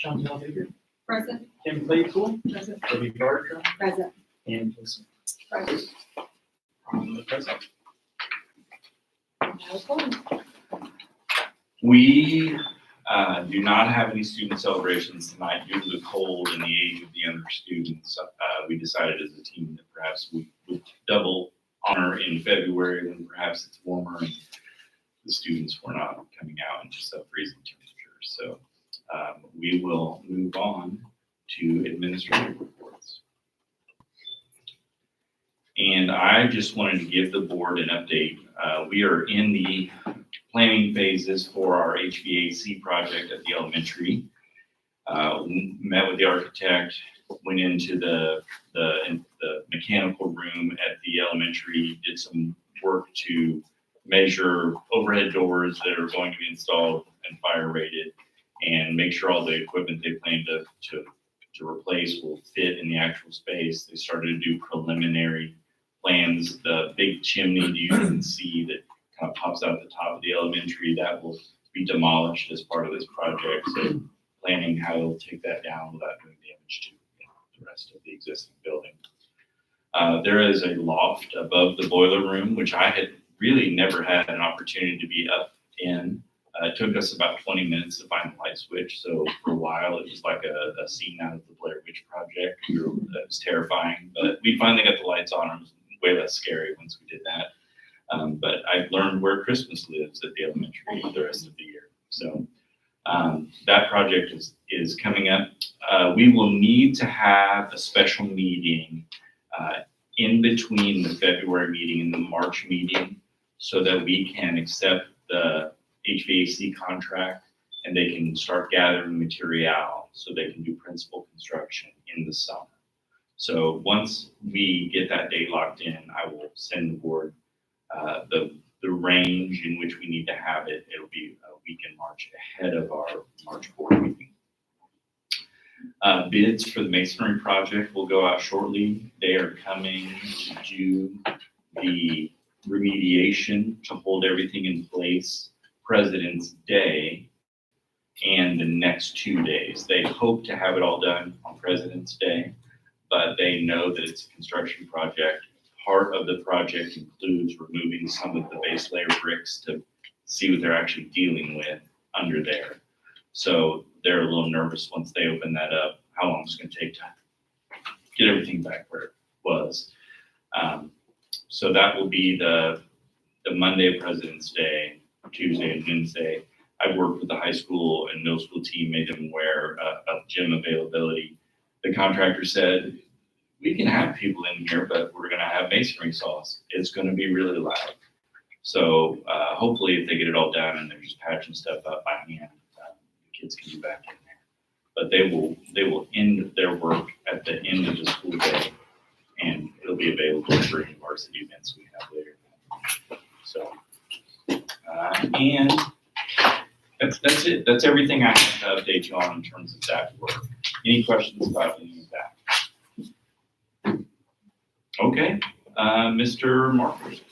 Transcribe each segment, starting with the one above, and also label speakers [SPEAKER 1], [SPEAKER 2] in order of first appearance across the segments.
[SPEAKER 1] Chantel Baker,
[SPEAKER 2] Present.
[SPEAKER 1] Kim Claypool,
[SPEAKER 2] Present.
[SPEAKER 1] Debbie Barker,
[SPEAKER 2] Present.
[SPEAKER 1] and Wilson.
[SPEAKER 2] Present.
[SPEAKER 1] Present.
[SPEAKER 3] We do not have any student celebrations tonight due to the cold and the age of the younger students. We decided as a team that perhaps we would double honor in February when perhaps it's warmer and the students were not coming out in just sub-freezing temperatures. So we will move on to administrative reports. And I just wanted to give the board an update. We are in the planning phases for our HVAC project at the elementary. We met with the architect, went into the mechanical room at the elementary, did some work to measure overhead doors that are going to be installed and fire rated, and make sure all the equipment they plan to replace will fit in the actual space. They started to do preliminary plans. The big chimney you can see that kind of pops out the top of the elementary, that will be demolished as part of this project. So planning how to take that down without doing damage to the rest of the existing building. There is a loft above the boiler room, which I had really never had an opportunity to be up in. It took us about 20 minutes to find the light switch. So for a while, it was like a scene out of the Blair Witch Project. That was terrifying, but we finally got the lights on. It was way less scary once we did that. But I've learned where Christmas lives at the elementary the rest of the year. So that project is coming up. We will need to have a special meeting in between the February meeting and the March meeting so that we can accept the HVAC contract and they can start gathering material so they can do principal construction in the summer. So once we get that date locked in, I will send the board the range in which we need to have it. It'll be a week in March ahead of our March board meeting. Bids for the masonry project will go out shortly. They are coming to do the remediation to hold everything in place President's Day and the next 2 days. They hope to have it all done on President's Day, but they know that it's a construction project. Part of the project includes removing some of the base layer bricks to see what they're actually dealing with under there. So they're a little nervous once they open that up, how long it's going to take to get everything back where it was. So that will be the Monday of President's Day, Tuesday and Wednesday. I've worked with the high school and middle school team, made them aware of gym availability. The contractor said, we can have people in here, but we're going to have masonry saws. It's going to be really loud. So hopefully if they get it all done and they're just patching stuff up by hand, the kids can be back in there. But they will end their work at the end of the school day, and it'll be available for any varsity events we have later. So, and that's it. That's everything I have to update you on in terms of that work. Any questions about any of that? Okay, Mr. Markers.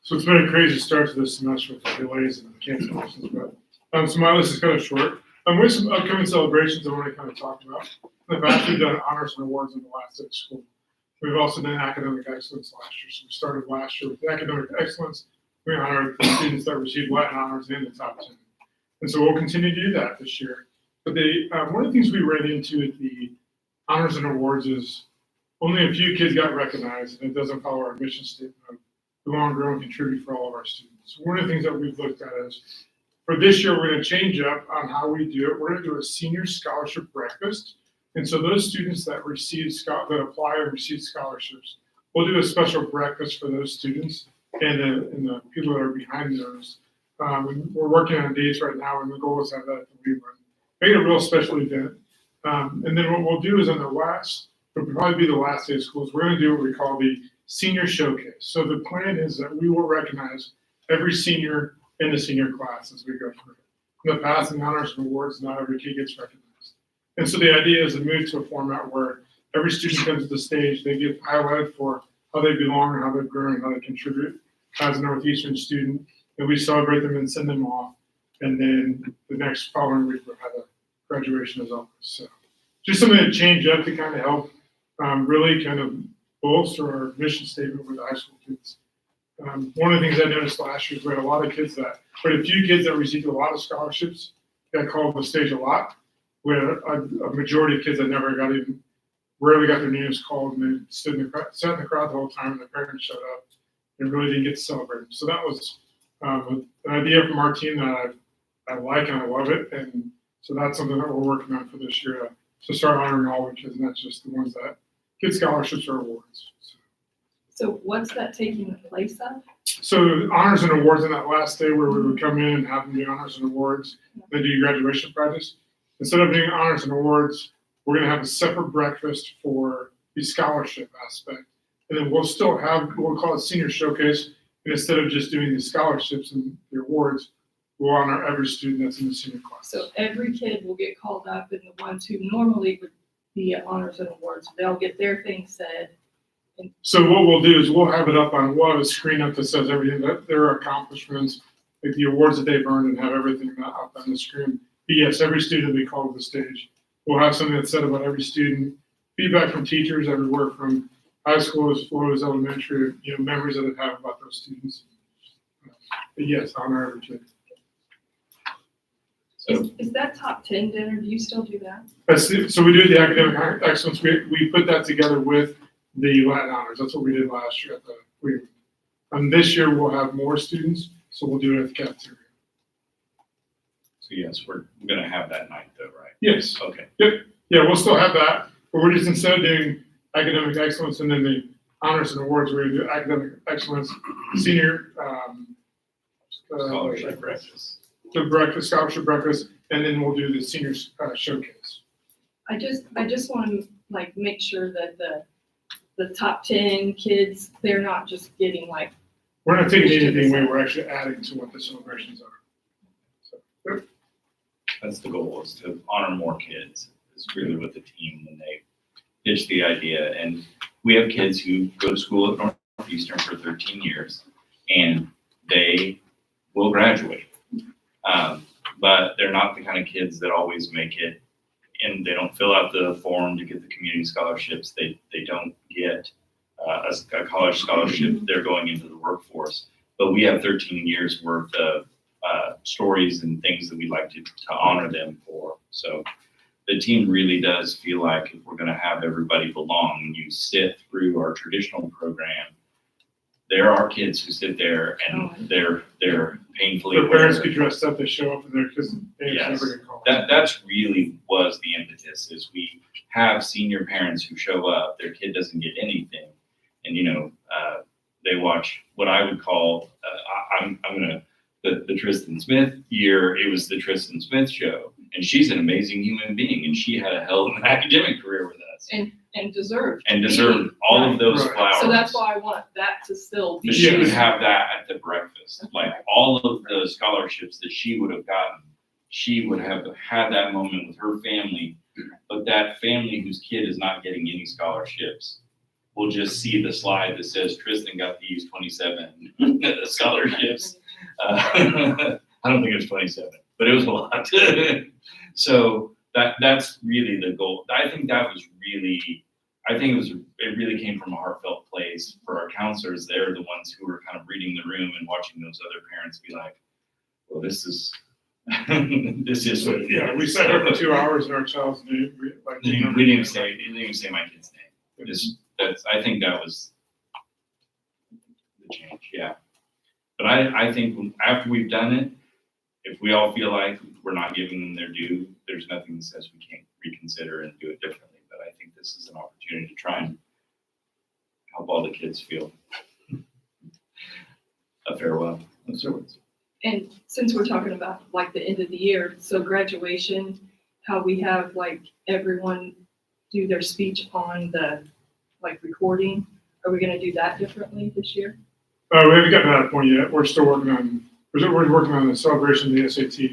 [SPEAKER 4] So it's been a crazy start to this semester with the delays and the cancellations, but so my list is kind of short. With some upcoming celebrations I want to kind of talk about. In the past, we've done honors and awards in the last day of school. We've also done academic excellence last year. So we started last year with academic excellence. We honored the students that received Latin honors in the top 10. And so we'll continue to do that this year. But one of the things we ran into at the honors and awards is only a few kids got recognized, and it doesn't follow our mission statement of we want to grow and contribute for all of our students. So one of the things that we've looked at is for this year, we're going to change up on how we do it. We're going to do a senior scholarship breakfast. And so those students that that apply and receive scholarships, we'll do a special breakfast for those students and the people that are behind those. We're working on dates right now, and the goal is to have that at the Weaver. Make it a real special event. And then what we'll do is it'll probably be the last day of school, we're going to do what we call the senior showcase. So the plan is that we will recognize every senior in the senior class as we go through. In the past, in honors and awards, not every kid gets recognized. And so the idea is to move to a format where every student comes to the stage, they get highlighted for how they belong and how they've grown and how they contribute as a Northeastern student. and we celebrate them and send them off. And then the next following week, we'll have a graduation as always. So just something to change up to kind of help really kind of bolster our mission statement with the high school kids. One of the things I noticed last year is we had a few kids that received a lot of scholarships that called the stage a lot. We had a majority of kids that rarely got their names called, and they sat in the crowd the whole time, and their parents showed up and really didn't get to celebrate them. So that was an idea from our team that I like and I love it, and so that's something that we're working on for this year to start honoring all the kids, and that's just the ones that get scholarships or awards.
[SPEAKER 2] So what's that taking the place of?
[SPEAKER 4] So honors and awards on that last day where we would come in and have them do honors and awards, then do your graduation practice. Instead of doing honors and awards, we're gonna have a separate breakfast for the scholarship aspect. And then we'll call it senior showcase. And instead of just doing the scholarships and the awards, we'll honor every student that's in the senior class.
[SPEAKER 2] So every kid will get called up, and the ones who normally would be at honors and awards, they'll get their thing said.
[SPEAKER 4] So what we'll do is we'll have a screen up that says everything that their accomplishments, like the awards that they've earned, and have everything up on the screen. But yes, every student will be called to the stage. We'll have something that's said about every student, feedback from teachers everywhere from high school as low as elementary, memories that they have about those students. But yes, honor every kid.
[SPEAKER 2] Is that top 10 dinner? Do you still do that?
[SPEAKER 4] So we do the academic excellence. We put that together with the Latin honors. That's what we did last year at the Cleveland. And this year we'll have more students, so we'll do it at the cafeteria.
[SPEAKER 3] So yes, we're gonna have that night though, right?
[SPEAKER 4] Yes.
[SPEAKER 3] Okay.
[SPEAKER 4] Yep. Yeah, we'll still have that, but we're just, instead of doing academic excellence and then the honors and awards, we're gonna do academic excellence, senior,
[SPEAKER 3] Scholarship breakfast.
[SPEAKER 4] the breakfast, scholarship breakfast, and then we'll do the senior showcase.
[SPEAKER 2] I just want to make sure that the top 10 kids, they're not just getting
[SPEAKER 4] We're not taking anything away, we're actually adding to what the celebrations are. So,
[SPEAKER 3] That's the goal, is to honor more kids. Is really what the team, when they pitched the idea. And we have kids who go to school at Northeastern for 13 years, and they will graduate. But they're not the kind of kids that always make it, and they don't fill out the form to get the community scholarships. They don't get a college scholarship. They're going into the workforce. But we have 13 years worth of stories and things that we'd like to honor them for. So the team really does feel like if we're going to have everybody belong, when you sit through our traditional program, there are kids who sit there and they're painfully
[SPEAKER 4] their
[SPEAKER 3] aware.
[SPEAKER 4] parents get dressed up, they show up, and they're because they
[SPEAKER 3] Yes.
[SPEAKER 4] never get called.
[SPEAKER 3] That's really was the impetus, is we have senior parents who show up, their kid doesn't get anything. And, they watch what I would call, the Tristan Smith year, it was the Tristan Smith show. And she's an amazing human being, and she had a hell of an academic career with us.
[SPEAKER 2] and deserved.
[SPEAKER 3] And deserved all of those
[SPEAKER 4] Right.
[SPEAKER 3] flowers.
[SPEAKER 2] So that's why I want that to still be.
[SPEAKER 3] But she would
[SPEAKER 4] Yes.
[SPEAKER 3] have that at the breakfast, like all of the scholarships that she would have gotten. She would have had that moment with her family, but that family whose kid is not getting any scholarships will just see the slide that says Tristan got these 27 scholarships. I don't think it was 27, but it was a lot. So that's really the goal. I think it really came from a heartfelt place for our counselors. They're the ones who were kind of reading the room and watching those other parents be like, well, this is what it
[SPEAKER 4] Yeah,
[SPEAKER 3] is.
[SPEAKER 4] we sat there for 2 hours in our child's name.
[SPEAKER 3] We didn't even say my kid's name. I think that was the change, yeah. But I think after we've done it, if we all feel like we're not giving them their due, there's nothing that says we can't reconsider and do it differently. But I think this is an opportunity to try and help all the kids feel a farewell of sorts.
[SPEAKER 2] And since we're talking about the end of the year, so graduation, how we have everyone do their speech on the recording, are we gonna do that differently this year?
[SPEAKER 4] We haven't gotten to that point yet. We're still working on, we're working on the celebration of the SAT.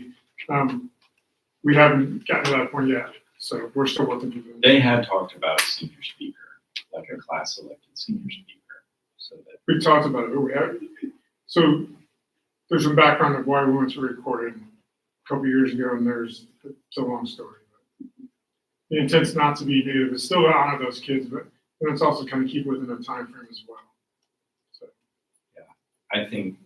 [SPEAKER 4] We haven't gotten to that point yet, so we're still working through that.
[SPEAKER 3] They had talked about a senior speaker, like a class selected senior speaker, so that
[SPEAKER 4] We've talked about it, but we haven't. So there's some background of why we went to record it a couple years ago, and it's a long story. The intent's not to be negative, it's still to honor those kids, but then it's also kind of keep within a time frame as well. So.
[SPEAKER 3] I think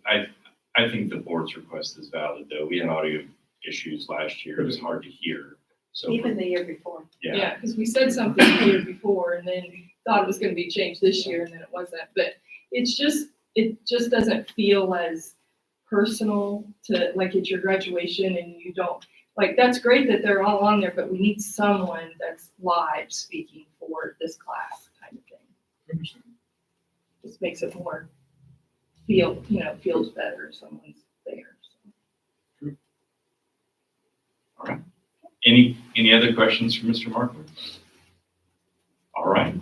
[SPEAKER 3] the board's request is valid, though. We had audio issues last year. It was hard to hear. So
[SPEAKER 5] Even the year before.
[SPEAKER 3] yeah.
[SPEAKER 2] Because we said something the year before and then thought it was gonna be changed this year and then it wasn't. But it just doesn't feel as personal to, like, it's your graduation and you don't, like, that's great that they're all on there, but we need someone that's live speaking for this class kind of thing.
[SPEAKER 4] Understand.
[SPEAKER 2] Just makes it more feels better if someone's there. So.
[SPEAKER 3] All right. Any other questions for Mr. Markler? All right.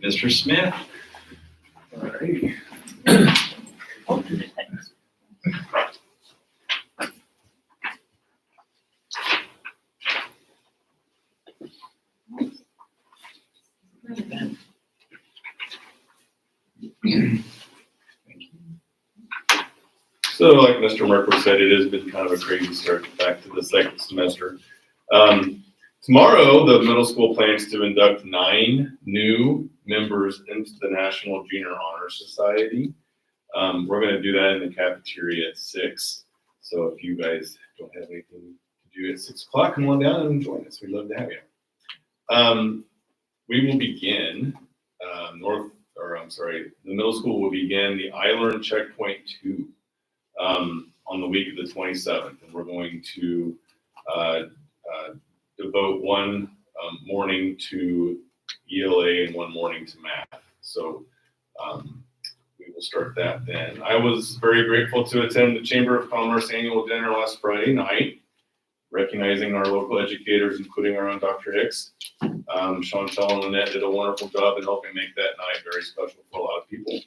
[SPEAKER 3] Mr. Smith?
[SPEAKER 1] All right.
[SPEAKER 6] So like Mr. Merkle said, it has been kind of a crazy start back to the second semester. Tomorrow, the middle school plans to induct 9 new members into the National Junior Honor Society. We're going to do that in the cafeteria at 6. So if you guys don't have anything to do at 6 o'clock, come on down and join us. We'd love to have you. We will begin the middle school will begin the iLearn Checkpoint 2 on the week of the 27th, and we're going to devote one morning to ELA and one morning to math. So we will start that then. I was very grateful to attend the Chamber of Commerce annual dinner last Friday night, recognizing our local educators, including our own Dr. Hicks. Chantel and Lynette did a wonderful job in helping make that night very special for a lot of people.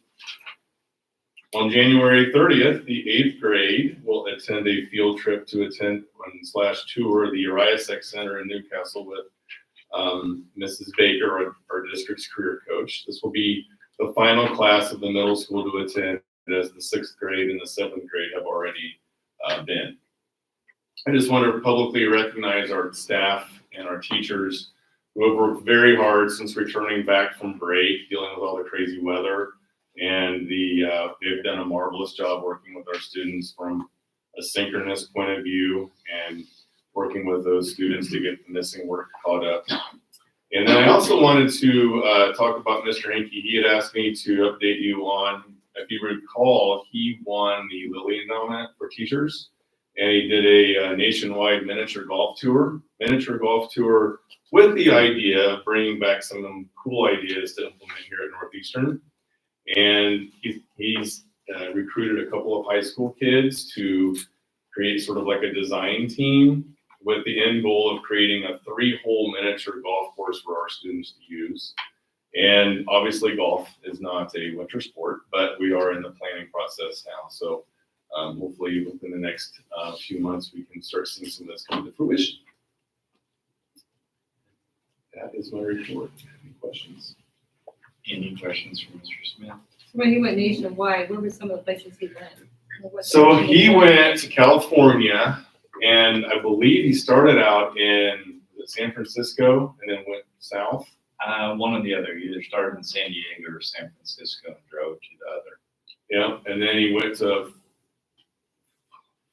[SPEAKER 6] On January 30th, the 8th grade will attend a field trip to attend / tour the Uriah Sec Center in Newcastle with Mrs. Baker, our district's career coach. This will be the final class of the middle school to attend, as the 6th grade and the 7th grade have already been. I just want to publicly recognize our staff and our teachers who have worked very hard since returning back from break, dealing with all the crazy weather. And they've done a marvelous job working with our students from a synchronous point of view and working with those students to get the missing work caught up. And then I also wanted to talk about Mr. Hinkie. He had asked me to update you on, if you recall, he won the Lilly Endowment for Teachers, and he did a nationwide miniature golf tour with the idea of bringing back some cool ideas to implement here at Northeastern. And he's recruited a couple of high school kids to create sort of like a design team with the end goal of creating a 3-hole miniature golf course for our students to use. And obviously golf is not a winter sport, but we are in the planning process now. So hopefully within the next few months, we can start seeing some of this come to fruition. That is my report. Any questions?
[SPEAKER 3] Any questions for Mr. Smith?
[SPEAKER 5] When he went nationwide, where were some of the places he went?
[SPEAKER 6] So he went to California, and I believe he started out in San Francisco and then went south.
[SPEAKER 3] One or the other. Either started in San Diego or San Francisco and drove to the other.
[SPEAKER 6] Yeah, and then he went to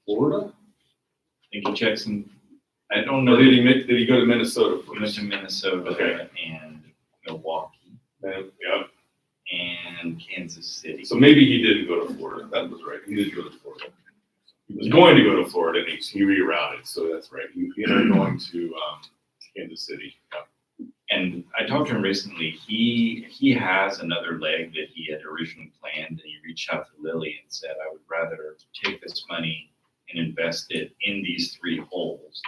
[SPEAKER 6] Florida.
[SPEAKER 3] I think he checks in. I don't know.
[SPEAKER 6] Or did he go to Minnesota
[SPEAKER 3] He went
[SPEAKER 6] first?
[SPEAKER 3] to Minnesota
[SPEAKER 6] Okay.
[SPEAKER 3] and Milwaukee
[SPEAKER 6] Yeah.
[SPEAKER 3] and Kansas City.
[SPEAKER 6] So maybe he didn't go to Florida. That was right. He did go to Florida. He was going to go to Florida, and he rerouted. So that's right. He ended up going to Kansas City. Yeah.
[SPEAKER 3] And I talked to him recently. He has another leg that he had originally planned, and he reached out to Lily and said, I would rather take this money and invest it in these 3 holes.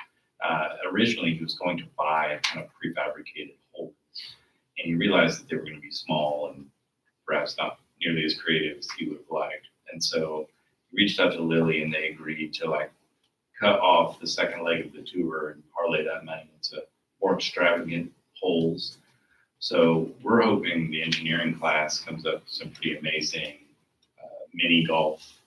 [SPEAKER 3] Originally, he was going to buy a kind of prefabricated hole, and he realized that they were going to be small and perhaps not nearly as creative as he would have liked. And so he reached out to Lily, and they agreed to cut off the second leg of the tour and parlay that money into more extravagant holes. So we're hoping the engineering class comes up with some pretty amazing mini golf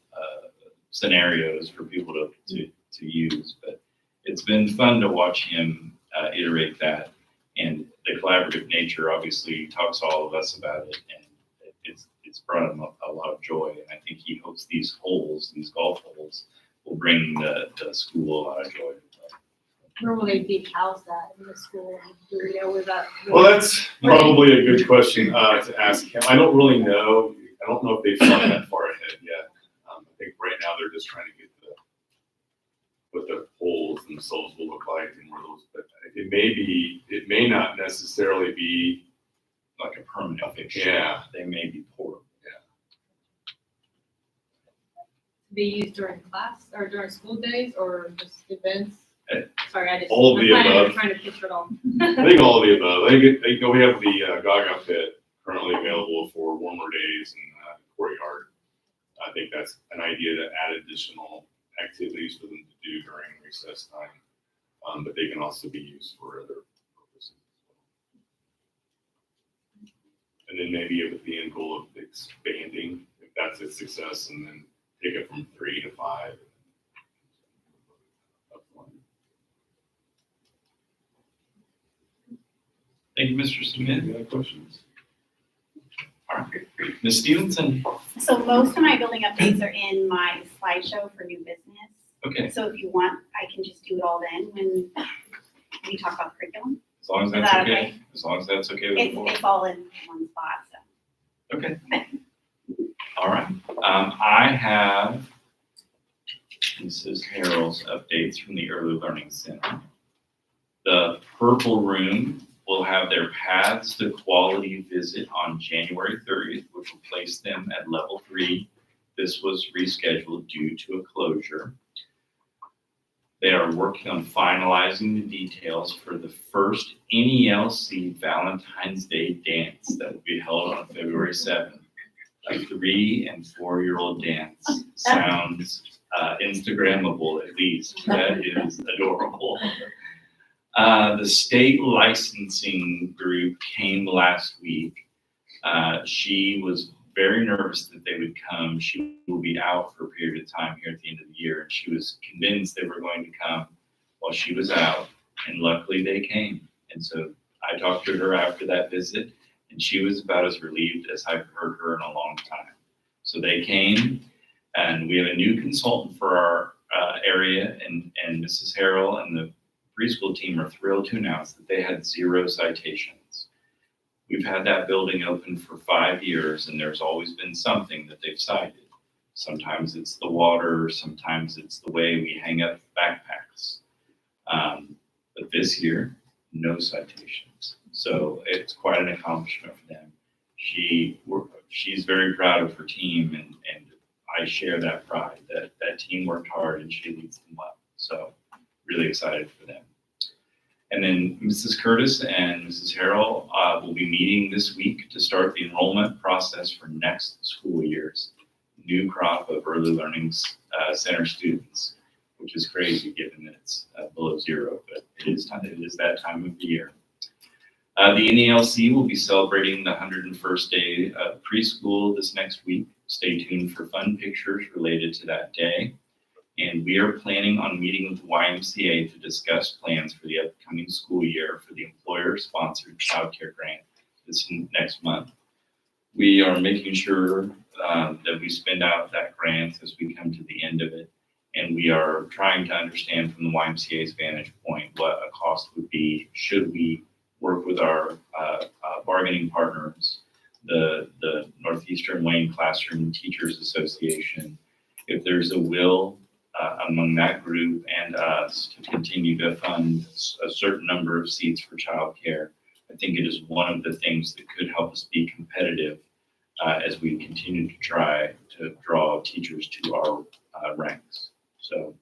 [SPEAKER 3] scenarios for people to use. But it's been fun to watch him iterate that, and the collaborative nature obviously talks to all of us about it, and it's brought him a lot of joy. And I think he hopes these golf holes, will bring the school a lot of joy.
[SPEAKER 5] Where will they be housed at in the school? Do we know where that?
[SPEAKER 6] Well, that's probably a good question to ask him. I don't really know. I don't know if they've thought that far ahead yet. I think right now they're just trying to get what the holes themselves will look like and where those. But it may not necessarily be
[SPEAKER 3] Like a permanent fix.
[SPEAKER 6] Yeah.
[SPEAKER 3] They may be portable.
[SPEAKER 5] Be used during class or during school days or just events?
[SPEAKER 3] Uh,
[SPEAKER 5] Sorry,
[SPEAKER 6] all of the above.
[SPEAKER 5] I'm trying to picture it all.
[SPEAKER 6] I think all of the above. We have the Gaga pit currently available for warmer days in courtyard. I think that's an idea to add additional activities for them to do during recess time. But they can also be used for other purposes. And then maybe with the end goal of expanding, if that's a success, and then take it from 3 to 5.
[SPEAKER 3] Thank you, Mr. Smith.
[SPEAKER 6] Any other questions?
[SPEAKER 3] All right. Ms. Stevenson.
[SPEAKER 7] So most of my building updates are in my slideshow for new business.
[SPEAKER 3] Okay,
[SPEAKER 7] So if you want, I can just do it all then when we talk about curriculum.
[SPEAKER 3] as long as that's
[SPEAKER 7] Is that
[SPEAKER 3] okay.
[SPEAKER 7] okay?
[SPEAKER 3] As long as that's okay with the board.
[SPEAKER 7] It's all in one spot, so.
[SPEAKER 3] Okay. All right. I have Mrs. Harrell's updates from the Early Learning Center. The Purple Room will have their Paths to Quality visit on January 30th, which will place them at level 3. This was rescheduled due to a closure. They are working on finalizing the details for the first NELC Valentine's Day dance that will be held on February 7th. A 3- and 4-year-old dance sounds Instagrammable, at least. That is adorable. The state licensing group came last week. She was very nervous that they would come. She will be out for a period of time here at the end of the year, and she was convinced they were going to come while she was out, and luckily they came. And so I talked to her after that visit, and she was about as relieved as I've heard her in a long time. So they came, and we have a new consultant for our area, and Mrs. Harrell and the preschool team are thrilled to announce that they had 0 citations. We've had that building open for 5 years, and there's always been something that they've cited. Sometimes it's the water, sometimes it's the way we hang up backpacks. But this year, no citations. So it's quite an accomplishment for them. She's very proud of her team, and I share that pride that team worked hard and she leads them well. So really excited for them. And then Mrs. Curtis and Mrs. Harrell will be meeting this week to start the enrollment process for next school year's new crop of Early Learning Center students, which is crazy given that it's below 0, but it is that time of the year. The NELC will be celebrating the 101st day of preschool this next week. Stay tuned for fun pictures related to that day. And we are planning on meeting with the YMCA to discuss plans for the upcoming school year for the employer-sponsored childcare grant this next month. We are making sure that we spend out that grant as we come to the end of it. And we are trying to understand from the YMCA's vantage point what a cost would be should we work with our bargaining partners, the Northeastern Wayne Classroom Teachers Association. If there's a will among that group and us to continue to fund a certain number of seats for childcare, I think it is one of the things that could help us be competitive as we continue to try to draw teachers to our ranks. So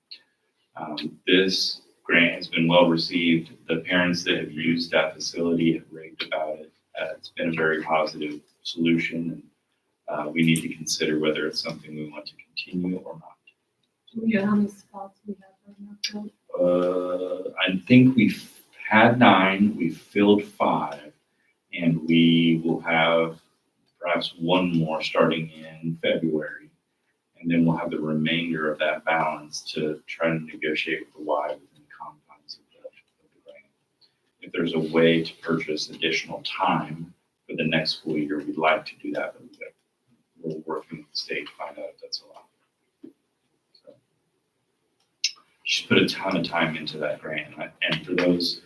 [SPEAKER 3] this grant has been well received. The parents that have used that facility have raved about it. It's been a very positive solution, and we need to consider whether it's something we want to continue or not.
[SPEAKER 5] Yeah, how many spots we have right now?
[SPEAKER 3] I think we've had 9, we've filled 5, and we will have perhaps 1 more starting in February. And then we'll have the remainder of that balance to try to negotiate with the Y within the confines of the grant. If there's a way to purchase additional time for the next school year, we'd like to do that, but we're working with the state to find out if that's allowed. So, she's put a ton of time into that grant, and for those,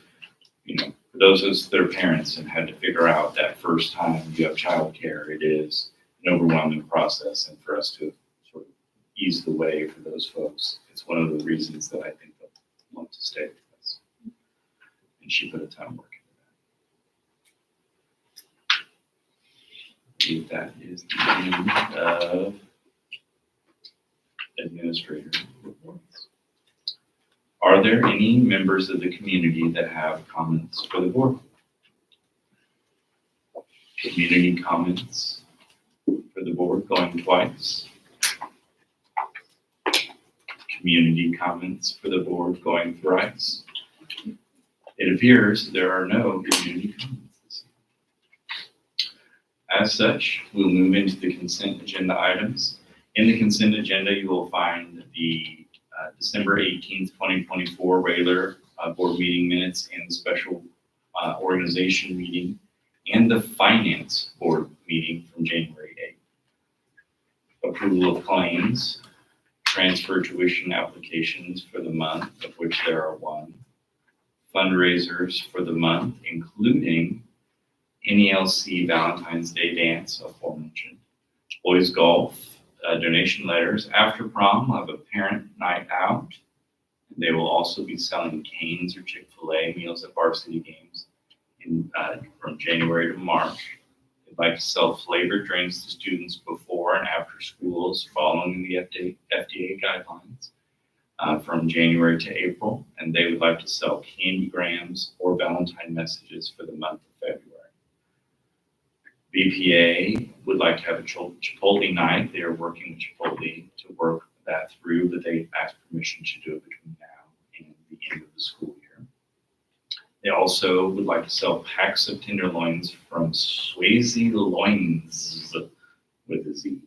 [SPEAKER 3] for those as their parents and had to figure out that first time you have childcare, it is an overwhelming process, and for us to sort of ease the way for those folks, it's one of the reasons that I think they'll want to stay with us. And she put a ton of work into that. I believe that is the end of administrator reports. Are there any members of the community that have comments for the board? Community comments for the board going twice. Community comments for the board going thrice. It appears there are no community comments this evening. As such, we'll move into the consent agenda items. In the consent agenda, you will find the December 18th, 2024 regular board meeting minutes and the special organization meeting and the finance board meeting from January 8th. Approval of claims, transfer tuition applications for the month, of which there are one. Fundraisers for the month, including NELC Valentine's Day Dance, aforementioned. Boys Golf, donation letters. After prom, we'll have a parent night out. They will also be selling Cane's or Chick-fil-A meals at varsity games from January to March. They'd like to sell flavored drinks to students before and after schools following the FDA guidelines from January to April. And they would like to sell candy grams or Valentine messages for the month of February. BPA would like to have a Chipotle night. They are working with Chipotle to work that through, but they asked permission to do it between now and the end of the school year. They also would like to sell packs of tenderloins from Swayze Loins with a Z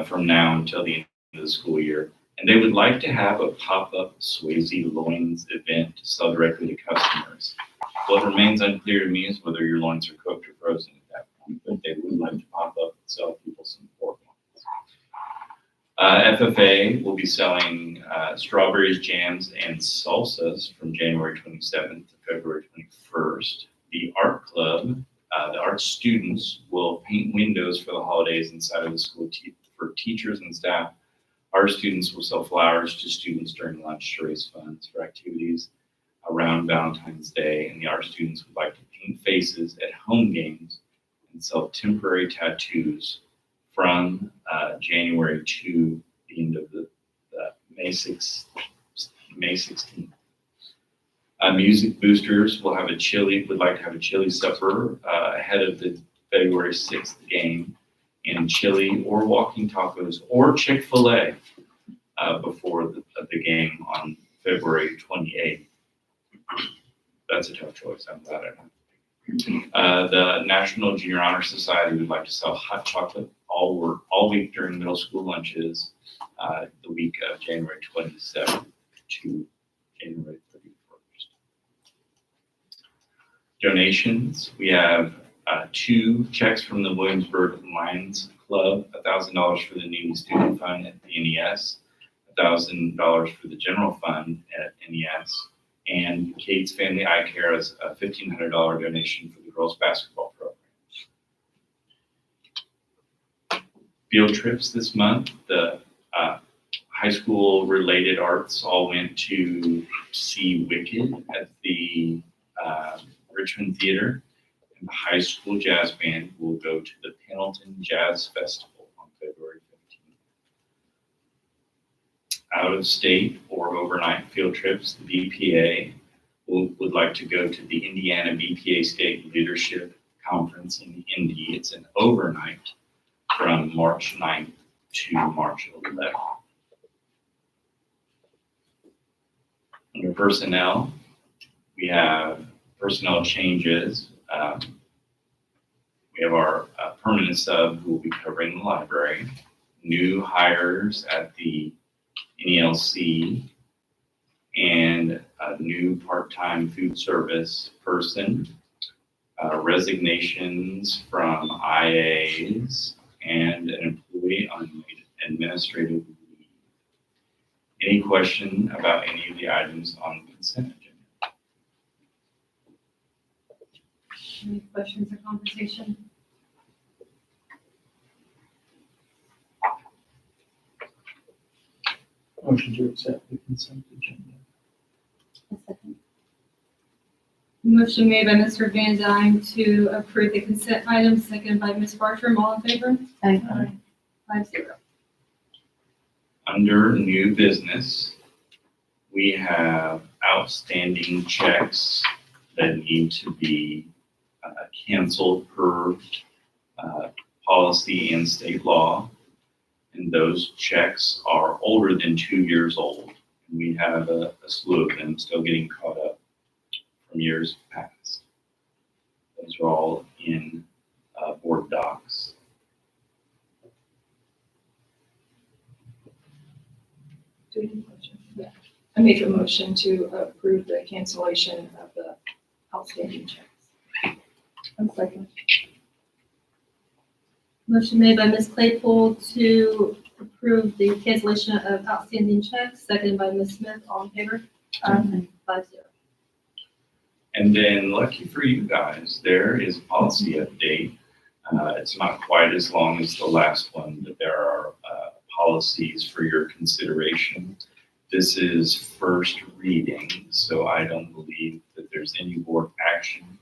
[SPEAKER 3] from now until the end of the school year. And they would like to have a pop-up Swayze Loins event to sell directly to customers. What remains unclear to me is whether your loins are cooked or frozen at that point, but they would like to pop up and sell people some pork loins. FFA will be selling strawberries, jams, and salsas from January 27th to February 21st. The art club, the art students will paint windows for the holidays inside of the school for teachers and staff. Art students will sell flowers to students during lunch to raise funds for activities around Valentine's Day, and the art students would like to paint faces at home games and sell temporary tattoos from January to the end of the May 16th. Music boosters would like to have a chili supper ahead of the February 6th game, and chili or walking tacos or Chick-fil-A before the game on February 28th. That's a tough choice. I'm glad I don't. The National Junior Honor Society would like to sell hot chocolate all week during middle school lunches, the week of January 27th to January 31st. Donations, we have 2 checks from the Williamsburg Lions Club, $1,000 for the Needy Student Fund at the NES, $1,000 for the General Fund at NES, and Kate's Family Eye Care has a $1,500 donation for the girls basketball program. Field trips this month, the high school related arts all went to see Wicked at the Richmond Theater, and the high school jazz band will go to the Pendleton Jazz Festival on February 15th. Out of state or overnight field trips, the BPA would like to go to the Indiana BPA State Leadership Conference in Indy. It's an overnight from March 9th to March 11th. Under personnel, we have personnel changes. We have our permanent sub who will be covering the library. new hires at the NELC, and a new part-time food service person, resignations from IAs, and an employee on administrative leave. Any question about any of the items on the consent agenda?
[SPEAKER 5] Any questions or conversation?
[SPEAKER 1] Motion to accept the consent agenda.
[SPEAKER 5] Motion made by Mr. Van Dyne to approve the consent items, second by Ms. Bartram. All in favor?
[SPEAKER 1] Aye.
[SPEAKER 5] 5-0.
[SPEAKER 3] Under new business, we have outstanding checks that need to be canceled per policy and state law. And those checks are older than 2 years old. And we have a slew of them still getting caught up from years past. Those are all in board docs.
[SPEAKER 2] Do we have a motion? Yeah. I make a motion to approve the cancellation of the outstanding checks. One second.
[SPEAKER 5] Motion made by Ms. Claypool to approve the cancellation of outstanding checks, second by Ms. Smith. All in favor? 5-0.
[SPEAKER 3] And then lucky for you guys, there is a policy update. It's not quite as long as the last one, but there are policies for your consideration. This is first reading, so I don't believe that there's any board action,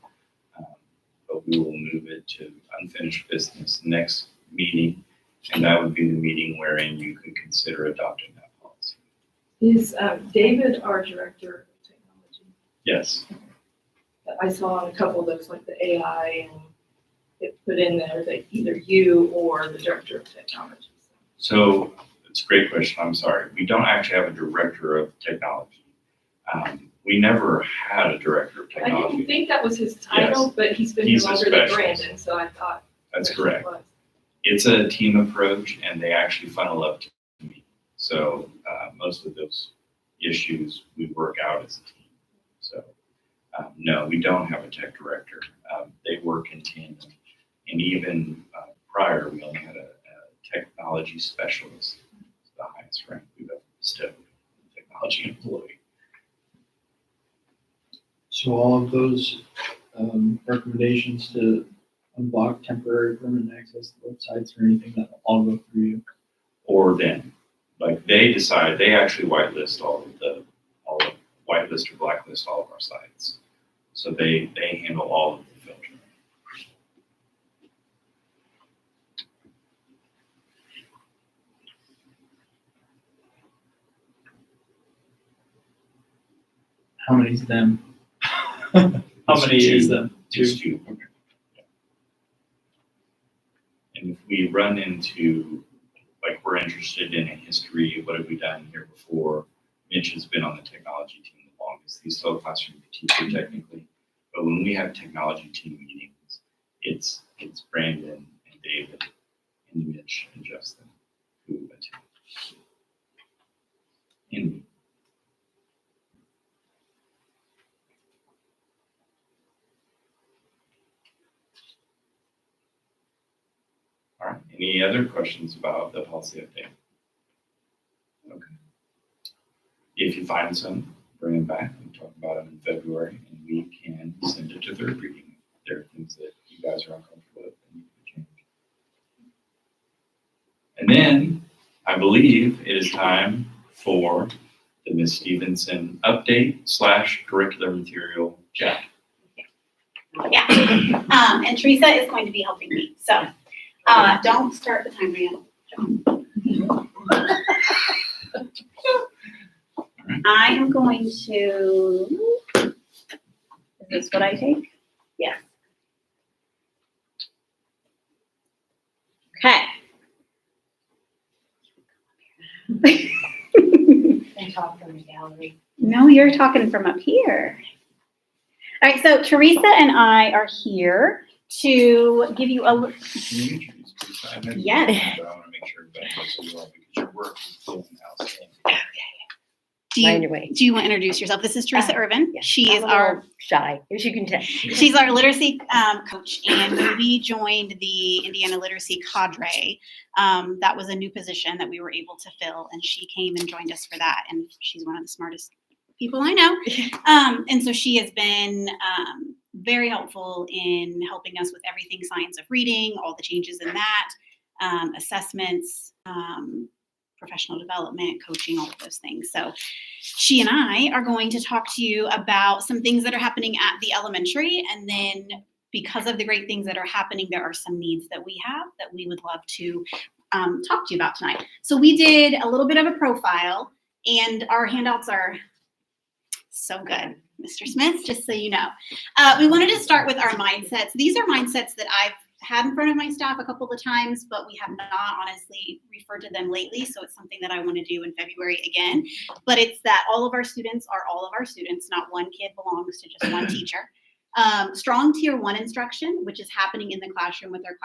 [SPEAKER 3] but we will move it to unfinished business next meeting, and that would be the meeting wherein you could consider adopting that policy.
[SPEAKER 2] Is David our director of technology?
[SPEAKER 3] Yes.
[SPEAKER 2] I saw on a couple of those, like the AI, and it put in there that either you or the director of technology.
[SPEAKER 3] So it's a great question. I'm sorry. We don't actually have a director of technology. We never had a director of
[SPEAKER 2] I
[SPEAKER 3] technology.
[SPEAKER 2] didn't think that was his title, but he's been here
[SPEAKER 3] He's a
[SPEAKER 2] longer than
[SPEAKER 3] specialist.
[SPEAKER 2] Brandon, so I thought.
[SPEAKER 3] That's
[SPEAKER 2] it
[SPEAKER 3] correct.
[SPEAKER 2] was.
[SPEAKER 3] It's a team approach, and they actually funnel up to me. So most of those issues we work out as a team. So no, we don't have a tech director. They work in tandem. And even prior, we only had a technology specialist, the highest rank we've ever bestowed on a technology employee.
[SPEAKER 1] So all of those recommendations to unblock temporary permanent access to websites or anything that all go through you?
[SPEAKER 3] Or then, like they decide, they actually whitelist all of whitelist or blacklist all of our sites. So they handle all of the filtering.
[SPEAKER 1] How many's them? How many is them?
[SPEAKER 3] Just two. And if we run into, like, we're interested in a history, what have we done here before? Mitch has been on the technology team the longest. He's still a classroom teacher technically. But when we have technology team meetings, it's Brandon and David and Mitch and Justin who attend. And me. All right, any other questions about the policy update? Okay. If you find some, bring them back and talk about them in February, and we can send it to third reading. If there are things that you guys are uncomfortable with, and you can change. And then, I believe it is time for the Ms. Stevenson update / curricular material chat.
[SPEAKER 7] Yeah, and Teresa is going to be helping me, so, don't start the timer yet, John. I am going to, is this what I take? Yes. Okay.
[SPEAKER 8] And talk from the gallery.
[SPEAKER 7] No, you're talking from up here. All right, so Teresa and I are here to give you a,
[SPEAKER 3] Can you choose? I mentioned
[SPEAKER 7] Yes.
[SPEAKER 3] it, but I want to make sure everybody knows who you are because your work is so outstanding.
[SPEAKER 8] Mind your way.
[SPEAKER 7] Do you want to introduce yourself? This is Teresa Irvin.
[SPEAKER 8] Yeah,
[SPEAKER 7] She is
[SPEAKER 8] I'm a
[SPEAKER 7] our
[SPEAKER 8] little shy, as you can tell.
[SPEAKER 7] She's our literacy coach, and when we joined the Indiana Literacy Cadre, that was a new position that we were able to fill, and she came and joined us for that, and she's one of the smartest people I know. And so she has been very helpful in helping us with everything science of reading, all the changes in that, assessments, professional development, coaching, all of those things. So she and I are going to talk to you about some things that are happening at the elementary. And then because of the great things that are happening, there are some needs that we have that we would love to talk to you about tonight. So we did a little bit of a profile, and our handouts are so good, Mr. Smith, just so you know. We wanted to start with our mindsets. These are mindsets that I've had in front of my staff a couple of times, but we have not honestly referred to them lately. So it's something that I want to do in February again. But it's that all of our students are all of our students. Not one kid belongs to just one teacher. Strong tier 1 instruction, which is happening in the classroom with our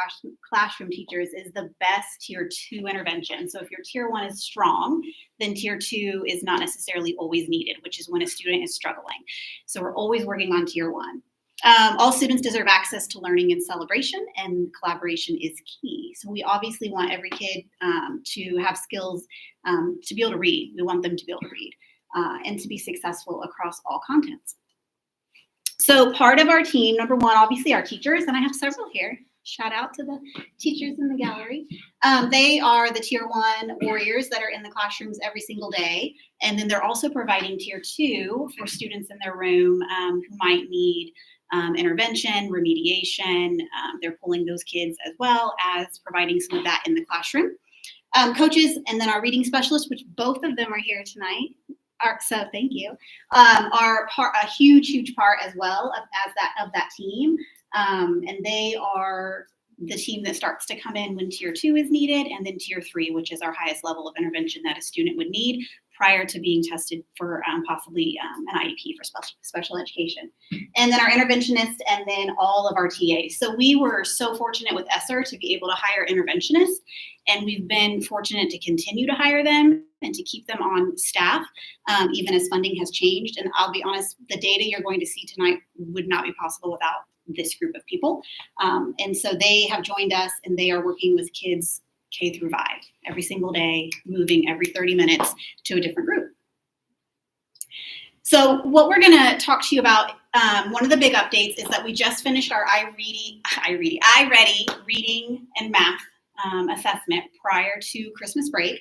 [SPEAKER 7] classroom teachers, is the best tier 2 intervention. So if your tier 1 is strong, then tier 2 is not necessarily always needed, which is when a student is struggling. So we're always working on tier 1. All students deserve access to learning and celebration, and collaboration is key. So we obviously want every kid to have skills to be able to read. We want them to be able to read and to be successful across all contents. So part of our team, number one, obviously our teachers, and I have several here. Shout out to the teachers in the gallery. They are the tier 1 warriors that are in the classrooms every single day. And then they're also providing tier 2 for students in their room who might need intervention, remediation. They're pulling those kids as well as providing some of that in the classroom. Coaches, and then our reading specialists, which both of them are here tonight. So thank you. Are a huge part as well of that team. And they are the team that starts to come in when tier 2 is needed, and then tier 3, which is our highest level of intervention that a student would need prior to being tested for possibly an IEP for special education. And then our interventionists, and then all of our TAs. So we were so fortunate with ESSER to be able to hire interventionists, and we've been fortunate to continue to hire them and to keep them on staff, even as funding has changed. And I'll be honest, the data you're going to see tonight would not be possible without this group of people. And so they have joined us, and they are working with kids K through 5 every single day, moving every 30 minutes to a different group. So what we're going to talk to you about, one of the big updates is that we just finished our iReady reading and math assessment prior to Christmas break,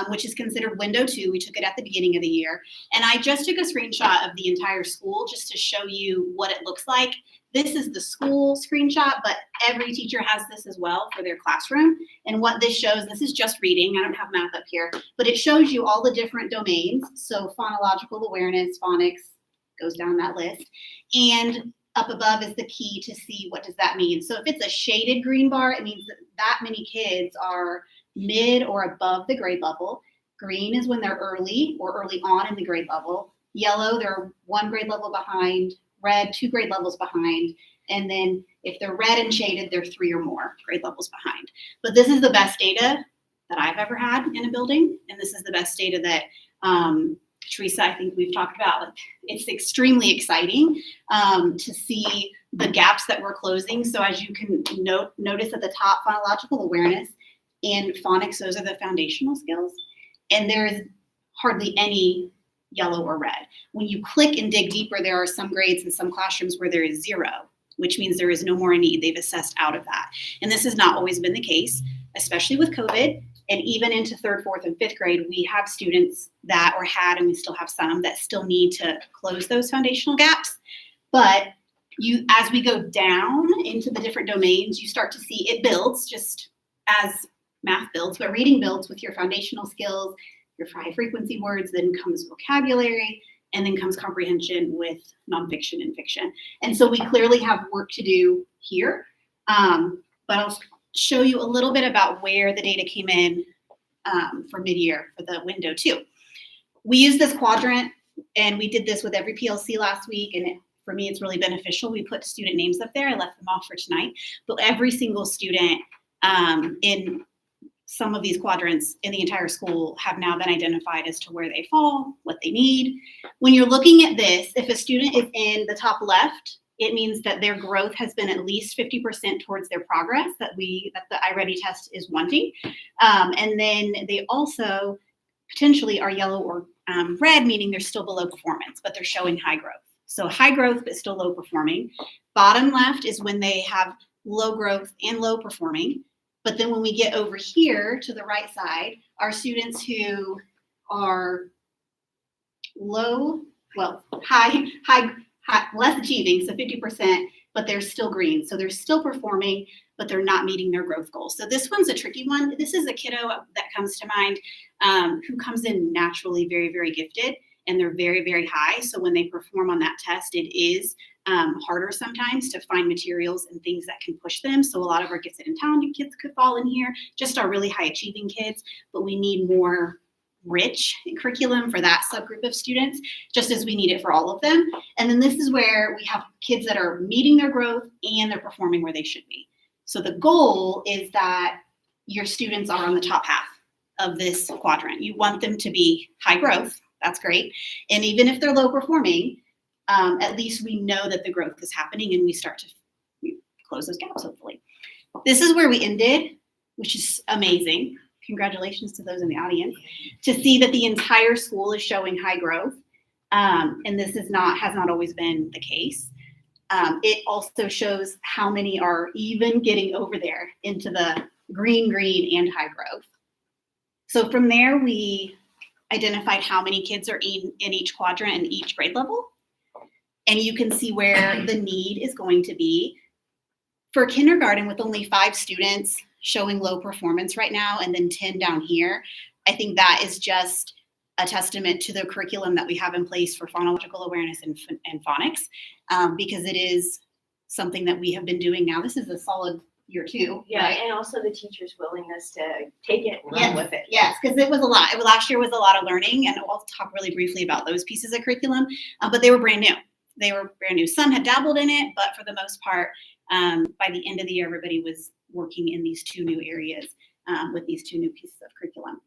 [SPEAKER 7] which is considered window 2. We took it at the beginning of the year. And I just took a screenshot of the entire school just to show you what it looks like. This is the school screenshot, but every teacher has this as well for their classroom. And what this shows, this is just reading. I don't have math up here, but it shows you all the different domains. So phonological awareness, phonics goes down that list. And up above is the key to see what does that mean. So if it's a shaded green bar, it means that many kids are mid or above the grade level. Green is when they're early or early on in the grade level. Yellow, they're 1 grade level behind. Red, 2 grade levels behind. And then if they're red and shaded, they're 3 or more grade levels behind. But this is the best data that I've ever had in a building. And this is the best data that Teresa, I think we've talked about. Like, it's extremely exciting to see the gaps that we're closing. So as you can notice at the top, phonological awareness and phonics, those are the foundational skills. And there is hardly any yellow or red. When you click and dig deeper, there are some grades and some classrooms where there is 0, which means there is no more need. They've assessed out of that. And this has not always been the case, especially with COVID. And even into 3rd, 4th, and 5th grade, we have students that, or had, and we still have some that still need to close those foundational gaps. But as we go down into the different domains, you start to see it builds just as math builds, but reading builds with your foundational skills, your high frequency words, then comes vocabulary, and then comes comprehension with nonfiction and fiction. And so we clearly have work to do here, but I'll show you a little bit about where the data came in for mid-year for the window 2. We use this quadrant, and we did this with every PLC last week, and for me, it's really beneficial. We put student names up there. I left them off for tonight, but every single student in some of these quadrants in the entire school have now been identified as to where they fall, what they need. When you're looking at this, if a student is in the top left, it means that their growth has been at least 50% towards their progress that the iReady test is wanting. And then they also potentially are yellow or red, meaning they're still below performance, but they're showing high growth. So high growth, but still low performing. Bottom left is when they have low growth and low performing. But then when we get over here to the right side, our students who are high, less achieving, so 50%, but they're still green. So they're still performing, but they're not meeting their growth goals. So this one's a tricky one. This is a kiddo that comes to mind who comes in naturally very, very gifted, and they're very, very high. So when they perform on that test, it is harder sometimes to find materials and things that can push them. So a lot of our gifted and talented kids could fall in here, just our really high achieving kids, but we need more rich curriculum for that subgroup of students, just as we need it for all of them. And then this is where we have kids that are meeting their growth and they're performing where they should be. So the goal is that your students are on the top half of this quadrant. You want them to be high growth. That's great. And even if they're low performing, at least we know that the growth is happening and we start to close those gaps, hopefully. This is where we ended, which is amazing. Congratulations to those in the audience to see that the entire school is showing high growth. And this has not always been the case. It also shows how many are even getting over there into the green and high growth. So from there, we identified how many kids are in each quadrant and each grade level. And you can see where the need is going to be. For kindergarten, with only 5 students showing low performance right now, and then 10 down here, I think that is just a testament to the curriculum that we have in place for phonological awareness and phonics, because it is something that we have been doing now. This is a solid year 2.
[SPEAKER 8] Yeah,
[SPEAKER 7] right?
[SPEAKER 8] and also the teacher's willingness to take it and run with it.
[SPEAKER 7] Yes, because it was a lot. Last year was a lot of learning, and I'll talk really briefly about those pieces of curriculum, but they were brand new. Some had dabbled in it, but for the most part, by the end of the year, everybody was working in these 2 new areas with these 2 new pieces of curriculum.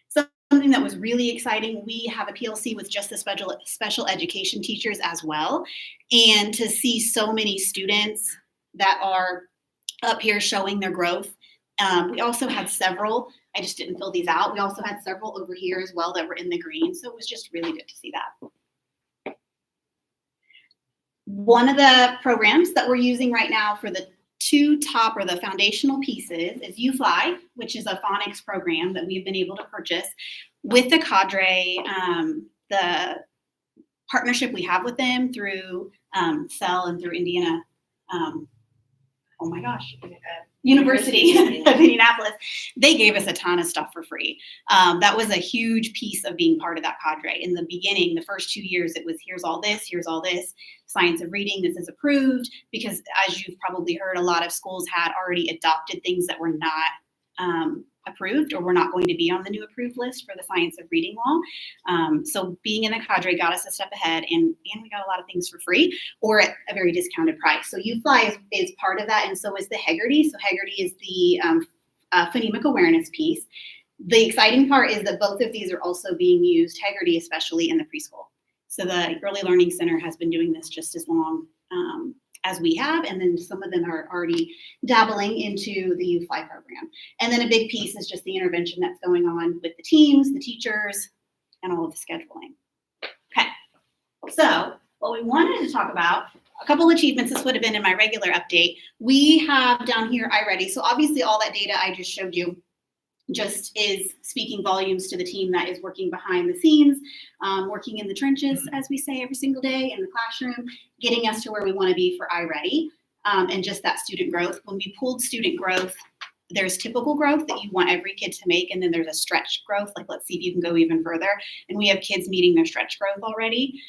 [SPEAKER 7] So something that was really exciting, we have a PLC with just the special education teachers as well. And to see so many students that are up here showing their growth. We also had several, I just didn't fill these out. We also had several over here as well that were in the green. So it was just really good to see that. One of the programs that we're using right now for the 2 top or the foundational pieces is UFly, which is a phonics program that we've been able to purchase with the cadre, the partnership we have with them through CEL and through Indiana, University of Indianapolis. They gave us a ton of stuff for free. That was a huge piece of being part of that cadre. In the beginning, the first 2 years, it was here's all this, science of reading, this is approved, because as you've probably heard, a lot of schools had already adopted things that were not approved or were not going to be on the new approved list for the science of reading law. So being in the cadre got us a step ahead, and we got a lot of things for free or at a very discounted price. So UFly is part of that, and so is the Heggerty. So Heggerty is the phonemic awareness piece. The exciting part is that both of these are also being used, Heggerty especially, in the preschool. So the Early Learning Center has been doing this just as long as we have, and then some of them are already dabbling into the UFly program. And then a big piece is just the intervention that's going on with the teams, the teachers, and all of the scheduling. Okay, so what we wanted to talk about, a couple achievements, this would have been in my regular update. We have down here iReady. So obviously all that data I just showed you just is speaking volumes to the team that is working behind the scenes, working in the trenches, as we say, every single day in the classroom, getting us to where we want to be for iReady, and just that student growth. When we pulled student growth, there's typical growth that you want every kid to make, and then there's a stretch growth, like let's see if you can go even further. And we have kids meeting their stretch growth already.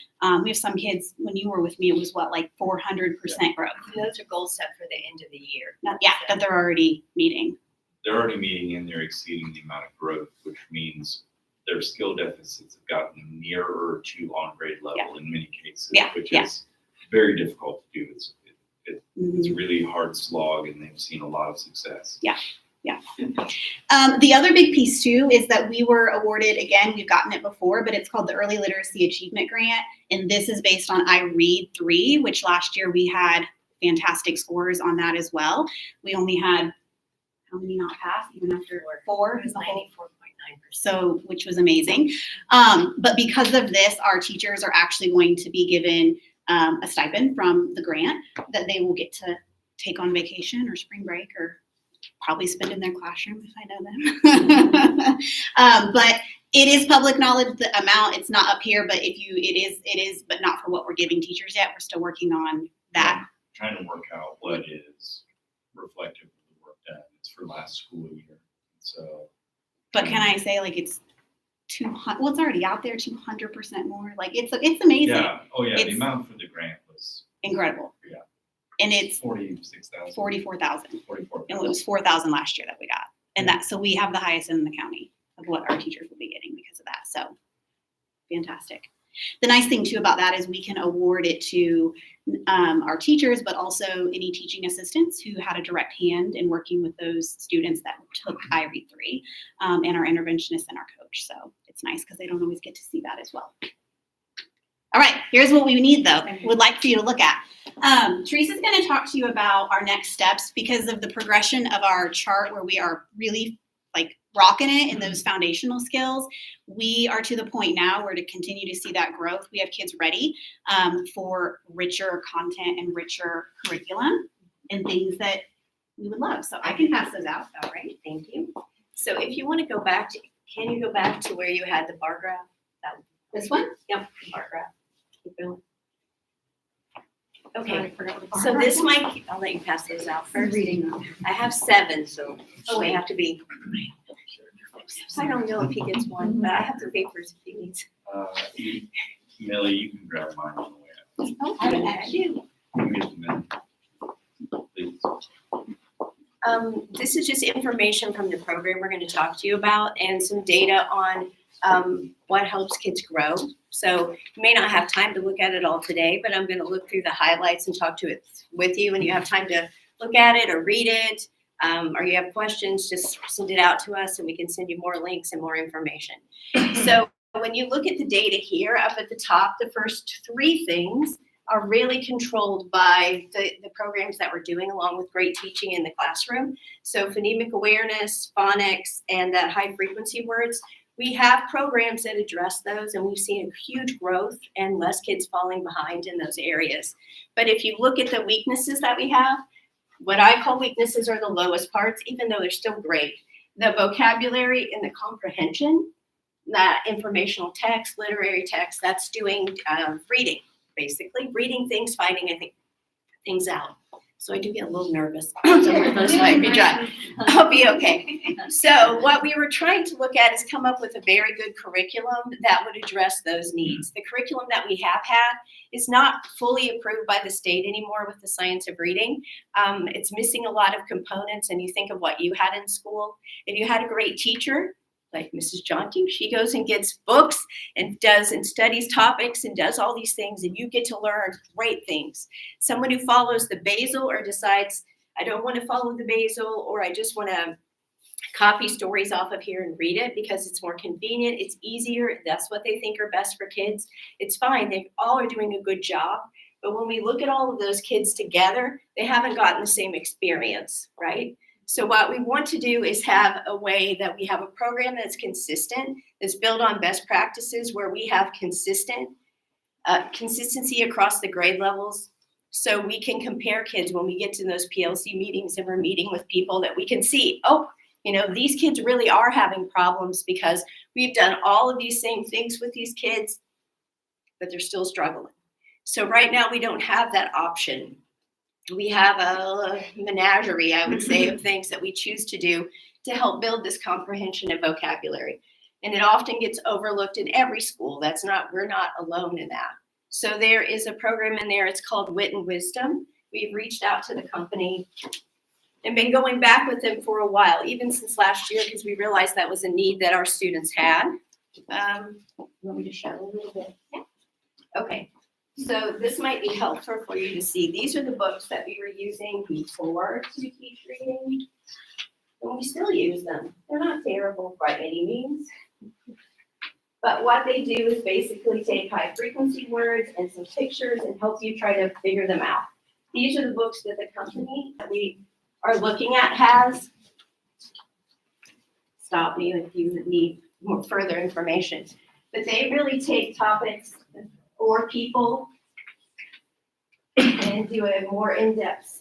[SPEAKER 7] We have some kids, when you were with me, it was like 400% growth.
[SPEAKER 8] Those are goals set for the end of the year.
[SPEAKER 7] That they're already meeting.
[SPEAKER 3] They're already meeting and they're exceeding the amount of growth, which means their skill deficits have gotten nearer to on grade level in many cases, which is very difficult to do. It's It's a really hard slog and they've seen a lot of success.
[SPEAKER 7] The other big piece too is that we were awarded, again, we've gotten it before, but it's called the Early Literacy Achievement Grant. And this is based on I Read 3, which last year we had fantastic scores on that as well. We only had, how many not pass, even after 4?
[SPEAKER 8] It was 94.9%.
[SPEAKER 7] So, which was amazing. But because of this, our teachers are actually going to be given a stipend from the grant that they will get to take on vacation or spring break or probably spend in their classroom if I know them. But it is public knowledge, the amount, it's not up here, but it is, but not for what we're giving teachers yet. We're still working on that.
[SPEAKER 3] Trying to work out what is reflective of the work done. It's for last school year. So.
[SPEAKER 7] But can I say, like, it's 200, well, it's already out there, 200% more. Like, it's amazing.
[SPEAKER 3] Yeah, oh yeah, the
[SPEAKER 7] It's
[SPEAKER 3] amount for the grant was
[SPEAKER 7] incredible.
[SPEAKER 3] Yeah.
[SPEAKER 7] And it's
[SPEAKER 3] 46,000.
[SPEAKER 7] 44,000.
[SPEAKER 3] 44,000.
[SPEAKER 7] And it was 4,000 last year that we got. And that, so we have the highest in the county of what our teachers will be getting because of that. So fantastic. The nice thing too about that is we can award it to our teachers, but also any teaching assistants who had a direct hand in working with those students that took I Read 3, and our interventionists and our coach. So it's nice because they don't always get to see that as well. All right, here's what we need though. Would like for you to look at. Teresa's going to talk to you about our next steps because of the progression of our chart where we are really like rocking it in those foundational skills. We are to the point now where to continue to see that growth, we have kids ready for richer content and richer curriculum and things that we would love. So I can pass those out.
[SPEAKER 8] All right, thank you. So if you want to go back to, can you go back to where you had the bar graph?
[SPEAKER 7] This one?
[SPEAKER 8] Yep, the bar graph. Keep going. Okay,
[SPEAKER 5] I forgot what the
[SPEAKER 8] so
[SPEAKER 5] bar
[SPEAKER 8] this
[SPEAKER 5] was.
[SPEAKER 8] might, I'll let you pass those out first.
[SPEAKER 5] Reading them.
[SPEAKER 8] I have 7, so they have to be. I don't know if he gets one, but I have the papers if he needs.
[SPEAKER 3] Millie, you can grab mine on the way out.
[SPEAKER 8] I haven't asked you.
[SPEAKER 3] You can get them in. Please.
[SPEAKER 8] This is just information from the program we're going to talk to you about and some data on what helps kids grow. So you may not have time to look at it all today, but I'm going to look through the highlights and talk to it with you. And you have time to look at it or read it, or you have questions, just send it out to us and we can send you more links and more information. So when you look at the data here up at the top, the first 3 things are really controlled by the programs that we're doing along with great teaching in the classroom. So phonemic awareness, phonics, and that high frequency words. We have programs that address those and we've seen a huge growth and less kids falling behind in those areas. But if you look at the weaknesses that we have, what I call weaknesses are the lowest parts, even though they're still great. The vocabulary and the comprehension, that informational text, literary text, that's doing reading, basically. Reading things, finding, I think, things out. So I do get a little nervous. So my first might be dry. I'll be okay. So what we were trying to look at is come up with a very good curriculum that would address those needs. The curriculum that we have had is not fully approved by the state anymore with the science of reading. It's missing a lot of components, and you think of what you had in school. If you had a great teacher, like Mrs. Jonty, she goes and gets books and does and studies topics and does all these things, and you get to learn great things. Someone who follows the basal or decides, I don't want to follow the basal, or I just want to copy stories off of here and read it because it's more convenient, it's easier, that's what they think are best for kids. It's fine, they all are doing a good job. But when we look at all of those kids together, they haven't gotten the same experience, right? So what we want to do is have a way that we have a program that's consistent, that's built on best practices where we have consistency across the grade levels. So we can compare kids when we get to those PLC meetings and we're meeting with people that we can see, oh, you know, these kids really are having problems because we've done all of these same things with these kids, but they're still struggling. So right now we don't have that option. We have a menagerie, I would say, of things that we choose to do to help build this comprehension of vocabulary. And it often gets overlooked in every school. We're not alone in that. So there is a program in there, it's called Wit and Wisdom. We've reached out to the company and been going back with them for a while, even since last year, because we realized that was a need that our students had. You want me to show a little bit? Yeah. Okay. So this might be helpful for you to see. These are the books that we were using before to teach reading. And we still use them. They're not terrible by any means. But what they do is basically take high frequency words and some pictures and help you try to figure them out. These are the books that the company that we are looking at has. Stop me if you need more further information. But they really take topics or people and do a more in-depth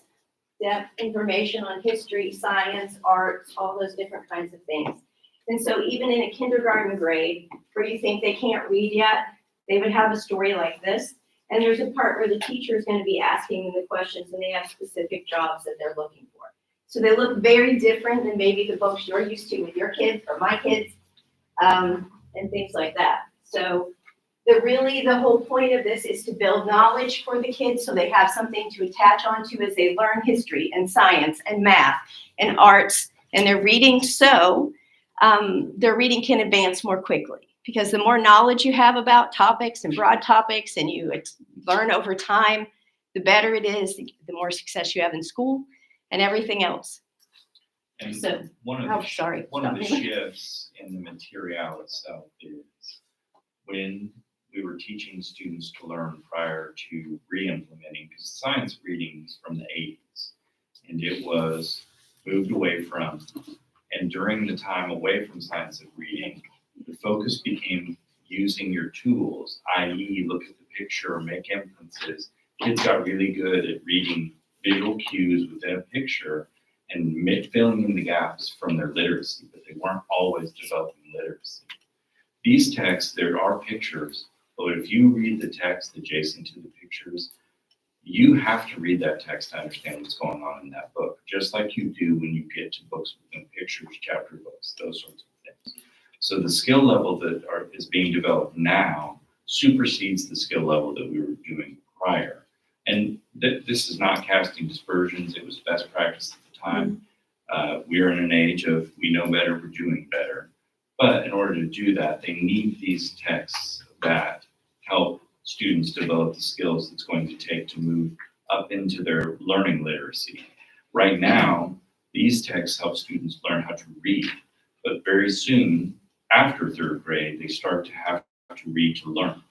[SPEAKER 8] information on history, science, arts, all those different kinds of things. And so even in a kindergarten grade where you think they can't read yet, they would have a story like this. And there's a part where the teacher is going to be asking them the questions and they have specific jobs that they're looking for. So they look very different than maybe the books you're used to with your kids or my kids, and things like that. So the whole point of this is to build knowledge for the kids so they have something to attach onto as they learn history and science and math and arts and their reading. So their reading can advance more quickly because the more knowledge you have about topics and broad topics and you learn over time, the better it is, the more success you have in school and everything else.
[SPEAKER 3] And
[SPEAKER 8] So,
[SPEAKER 3] one of
[SPEAKER 8] oh,
[SPEAKER 3] the
[SPEAKER 8] sorry.
[SPEAKER 3] One of the
[SPEAKER 8] Stop me.
[SPEAKER 3] shifts in the material itself is when we were teaching students to learn prior to re-implementing, because science reading is from the 80s, and it was moved away from, and during the time away from science of reading, the focus became using your tools, i.e. look at the picture, make inferences. Kids got really good at reading visual cues within a picture and filling in the gaps from their literacy, but they weren't always developing literacy. These texts, there are pictures, but if you read the text adjacent to the pictures, you have to read that text to understand what's going on in that book, just like you do when you get to books within pictures, chapter books, those sorts of things. So the skill level that is being developed now supersedes the skill level that we were doing prior. And this is not casting dispersions. It was best practice at the time. We are in an age of we know better, we're doing better. But in order to do that, they need these texts that help students develop the skills it's going to take to move up into their learning literacy. Right now, these texts help students learn how to read, but very soon, after third grade, they start to have to read to learn.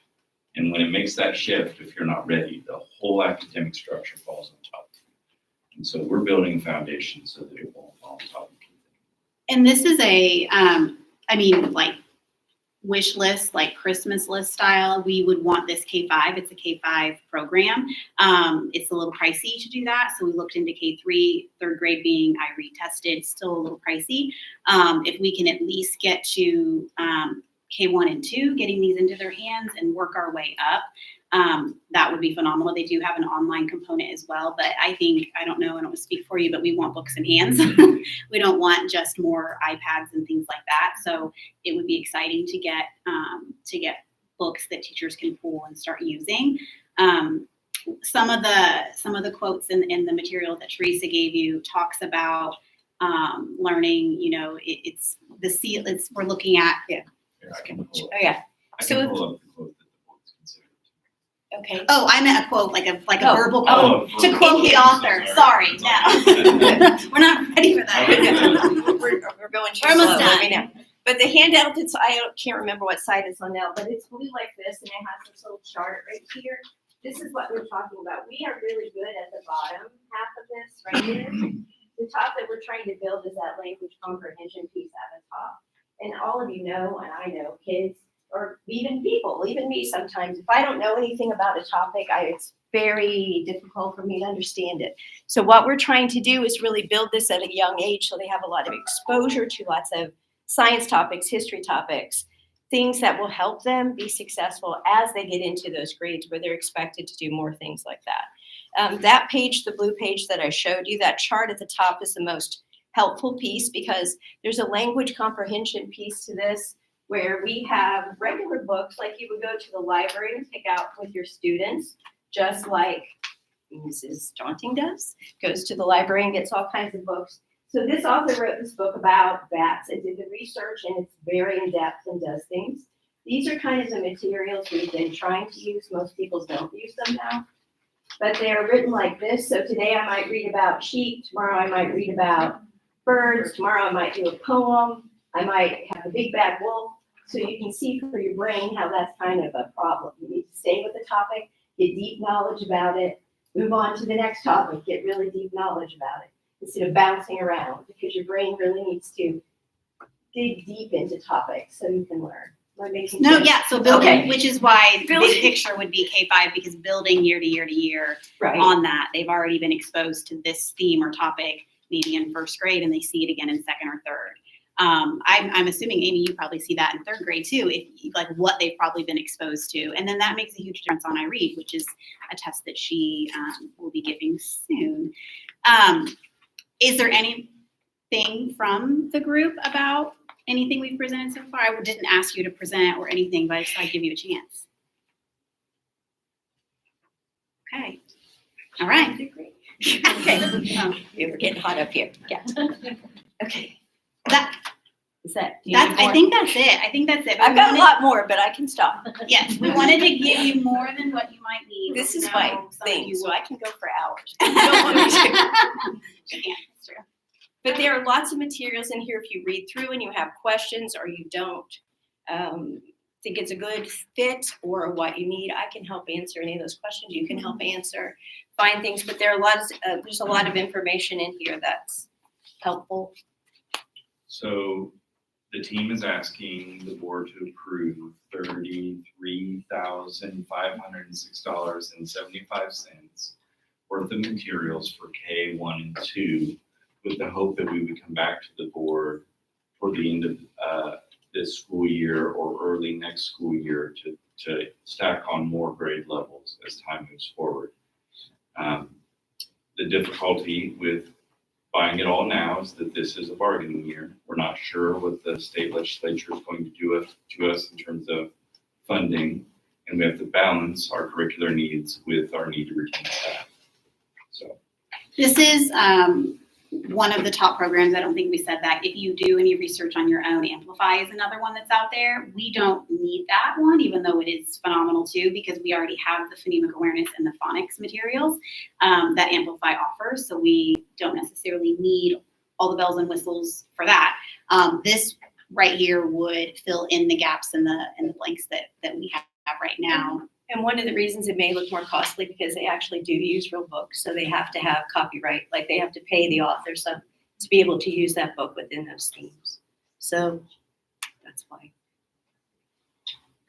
[SPEAKER 3] And when it makes that shift, if you're not ready, the whole academic structure falls on top of you. And so we're building a foundation so that it won't fall on top of you.
[SPEAKER 7] And this is like wish list, like Christmas list style. We would want this K-5. It's a K-5 program. It's a little pricey to do that. So we looked into K-3, third grade being IRE tested, still a little pricey. If we can at least get to K1 and 2, getting these into their hands and work our way up, that would be phenomenal. They do have an online component as well, but I don't want to speak for you, but we want books in hands. We don't want just more iPads and things like that. So it would be exciting to get books that teachers can pull and start using. Some of the quotes in the material that Teresa gave you talks about learning. We're looking at.
[SPEAKER 3] Here, I can pull up.
[SPEAKER 8] Oh, yeah.
[SPEAKER 3] I
[SPEAKER 8] So
[SPEAKER 3] can
[SPEAKER 8] if-
[SPEAKER 3] pull up the quote that the board's considered.
[SPEAKER 8] Okay.
[SPEAKER 7] Oh, I meant a quote, like a
[SPEAKER 8] Oh,
[SPEAKER 7] verbal
[SPEAKER 3] oh,
[SPEAKER 7] quote, to
[SPEAKER 3] verbal.
[SPEAKER 7] quote the author. Sorry, no. We're not ready for that.
[SPEAKER 8] We're going too
[SPEAKER 7] We're almost
[SPEAKER 8] slow,
[SPEAKER 7] done.
[SPEAKER 8] let me know. But the handout, can't remember what side it's on now, but it's blue like this, and it has this little chart right here. This is what we're talking about. We are really good at the bottom half of this right here. The top that we're trying to build is that language comprehension piece at the top. And all of you know, and I know, kids, or even people, even me sometimes, if I don't know anything about a topic, it's very difficult for me to understand it. So what we're trying to do is really build this at a young age so they have a lot of exposure to lots of science topics, history topics, things that will help them be successful as they get into those grades where they're expected to do more things like that. That page, the blue page that I showed you, that chart at the top is the most helpful piece because there's a language comprehension piece to this where we have regular books like you would go to the library and pick out with your students, just like Mrs. Daunting does, goes to the library and gets all kinds of books. So this author wrote this book about bats and did the research, and it's very in-depth and does things. These are kind of the materials we've been trying to use. Most people don't use them now. But they're written like this. So today I might read about sheep. Tomorrow I might read about birds. Tomorrow I might do a poem. I might have a big bad wolf. So you can see for your brain how that's kind of a problem. You need to stay with the topic, get deep knowledge about it, move on to the next topic, get really deep knowledge about it, instead of bouncing around, because your brain really needs to dig deep into topics so you can learn. Am I making
[SPEAKER 7] No,
[SPEAKER 8] sense?
[SPEAKER 7] yeah, so building,
[SPEAKER 8] Okay.
[SPEAKER 7] which is why
[SPEAKER 8] Building.
[SPEAKER 7] big picture would be K-5, because building year to year to year
[SPEAKER 8] Right.
[SPEAKER 7] on that, they've already been exposed to this theme or topic maybe in first grade, and they see it again in second or third. I'm assuming, Amy, you probably see that in third grade too, if like what they've probably been exposed to. And then that makes a huge difference on I Read, which is a test that she will be giving soon. Is there anything from the group about anything we've presented so far? I didn't ask you to present or anything, but I just thought I'd give you a chance. Okay. All right.
[SPEAKER 8] Okay. We were getting hot up here. Yeah. Okay.
[SPEAKER 7] That,
[SPEAKER 8] Is that? do you need
[SPEAKER 7] I
[SPEAKER 8] more?
[SPEAKER 7] think that's it. I think that's it.
[SPEAKER 8] I've got a lot more, but I can stop.
[SPEAKER 7] Yes, we wanted to give you more than what you might need.
[SPEAKER 8] This
[SPEAKER 7] We
[SPEAKER 8] is
[SPEAKER 7] know
[SPEAKER 8] my
[SPEAKER 7] some of
[SPEAKER 8] thing,
[SPEAKER 7] you
[SPEAKER 8] so
[SPEAKER 7] will-
[SPEAKER 8] I can go for hours.
[SPEAKER 7] She can't, that's true.
[SPEAKER 8] But there are lots of materials in here if you read through and you have questions or you don't think it's a good fit or what you need. I can help answer any of those questions. You can help answer, find things, but there are lots. There's a lot of information in here that's helpful.
[SPEAKER 3] So the team is asking the board to approve $33,506.75 worth of materials for K1 and 2, with the hope that we would come back to the board for the end of this school year or early next school year to stack on more grade levels as time moves forward. The difficulty with buying it all now is that this is a bargaining year. We're not sure what the state legislature is going to do to us in terms of funding, and we have to balance our curricular needs with our need to retain staff. So.
[SPEAKER 7] This is one of the top programs. I don't think we said that. If you do any research on your own, Amplify is another one that's out there. We don't need that one, even though it is phenomenal too, because we already have the phonemic awareness and the phonics materials that Amplify offers. So we don't necessarily need all the bells and whistles for that. This right here would fill in the gaps and the blanks that we have right now.
[SPEAKER 8] And one of the reasons it may look more costly because they actually do use real books, so they have to have copyright, like they have to pay the author some to be able to use that book within those themes. So that's why.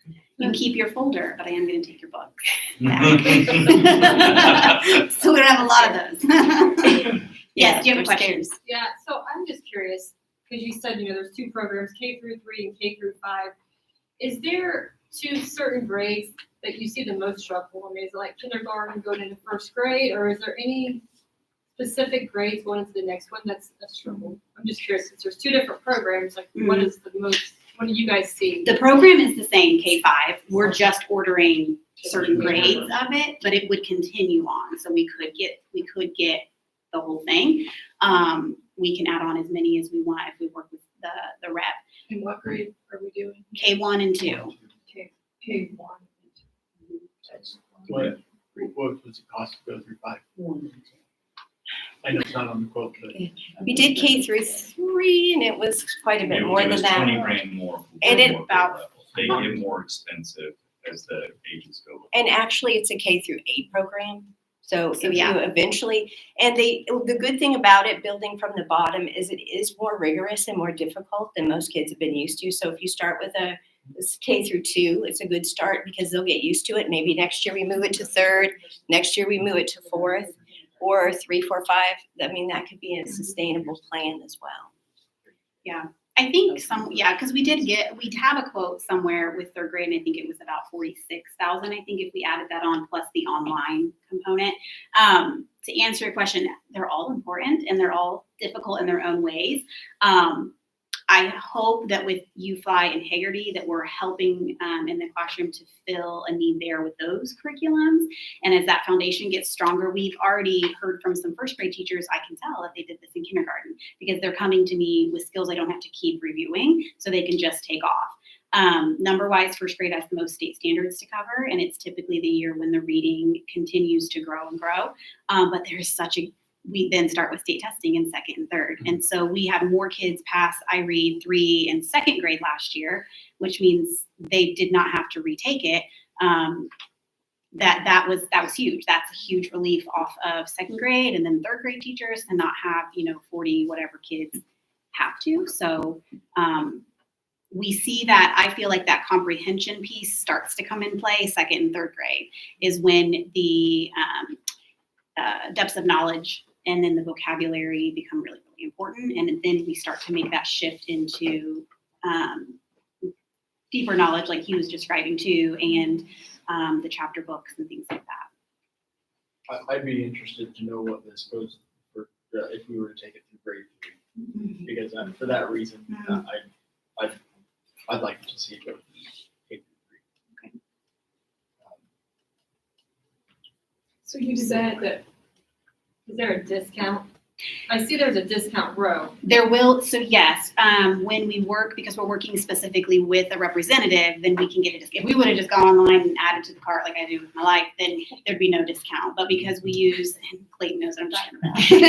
[SPEAKER 7] You can keep your folder, but I am going to take your book.
[SPEAKER 3] Yeah.
[SPEAKER 7] So we don't have a lot of those. Yes, do you have a
[SPEAKER 8] they're
[SPEAKER 7] question?
[SPEAKER 5] Yeah, so I'm just curious, because you said, there's two programs, K through 3 and K through 5. Is there two certain grades that you see the most struggle? I mean, is it like kindergarten going into first grade, or is there any specific grades going into the next one that's a struggle? I'm just curious, since there's two different programs, like what is the most, what do you guys see?
[SPEAKER 7] The program is the same, K-5. We're just ordering certain grades of it, but it would continue on. So we could get the whole thing. We can add on as many as we want if we work with the rep.
[SPEAKER 2] And what grade are we doing?
[SPEAKER 7] K1 and 2.
[SPEAKER 2] K1.
[SPEAKER 1] What was the cost to go through 5? I know it's not on the quote, but.
[SPEAKER 8] We did K through 3 and it was quite a bit more
[SPEAKER 3] It
[SPEAKER 8] than
[SPEAKER 3] was
[SPEAKER 8] that.
[SPEAKER 3] 20 grand more.
[SPEAKER 8] And it
[SPEAKER 3] more
[SPEAKER 8] about-
[SPEAKER 3] grade levels. They get more expensive as the ages go.
[SPEAKER 8] And actually, it's a K through 8 program. So if
[SPEAKER 7] yeah.
[SPEAKER 8] you eventually, and the good thing about it, building from the bottom, is it is more rigorous and more difficult than most kids have been used to. So if you start with this K through 2, it's a good start because they'll get used to it. Maybe next year we move it to 3rd, next year we move it to 4th, or 3, 4, 5. I mean, that could be a sustainable plan as well.
[SPEAKER 7] Yeah. I think because we have a quote somewhere with 3rd grade, and I think it was about 46,000. I think if we added that on plus the online component. To answer your question, they're all important and they're all difficult in their own ways. I hope that with UFly and Hagerty that we're helping in the classroom to fill a need there with those curriculums. And as that foundation gets stronger, we've already heard from some first grade teachers, I can tell that they did this in kindergarten because they're coming to me with skills I don't have to keep reviewing, so they can just take off. Number-wise, first grade has the most state standards to cover, and it's typically the year when the reading continues to grow and grow. But there's we then start with state testing in second and third. And so we had more kids pass iRead 3 in second grade last year, which means they did not have to retake it. That was huge. That's a huge relief off of second grade and then third grade teachers to not have, 40 whatever kids have to. So we see that. I feel like that comprehension piece starts to come in play second and third grade is when the depths of knowledge and then the vocabulary become really, really important. And then we start to make that shift into deeper knowledge like he was describing too, and the chapter books and things like that.
[SPEAKER 1] I'd be interested to know what this goes for if we were to take it through grade 3, because for that reason, I'd like to see it go through K through 3.
[SPEAKER 7] Okay.
[SPEAKER 2] So you said that,
[SPEAKER 5] Is there a discount? I see there's a discount row.
[SPEAKER 7] There will, so yes, when we work, because we're working specifically with a representative, then we can get a discount. If we would have just gone online and added to the cart like I do with my life, then there'd be no discount. But because we use, and Clayton knows what I'm talking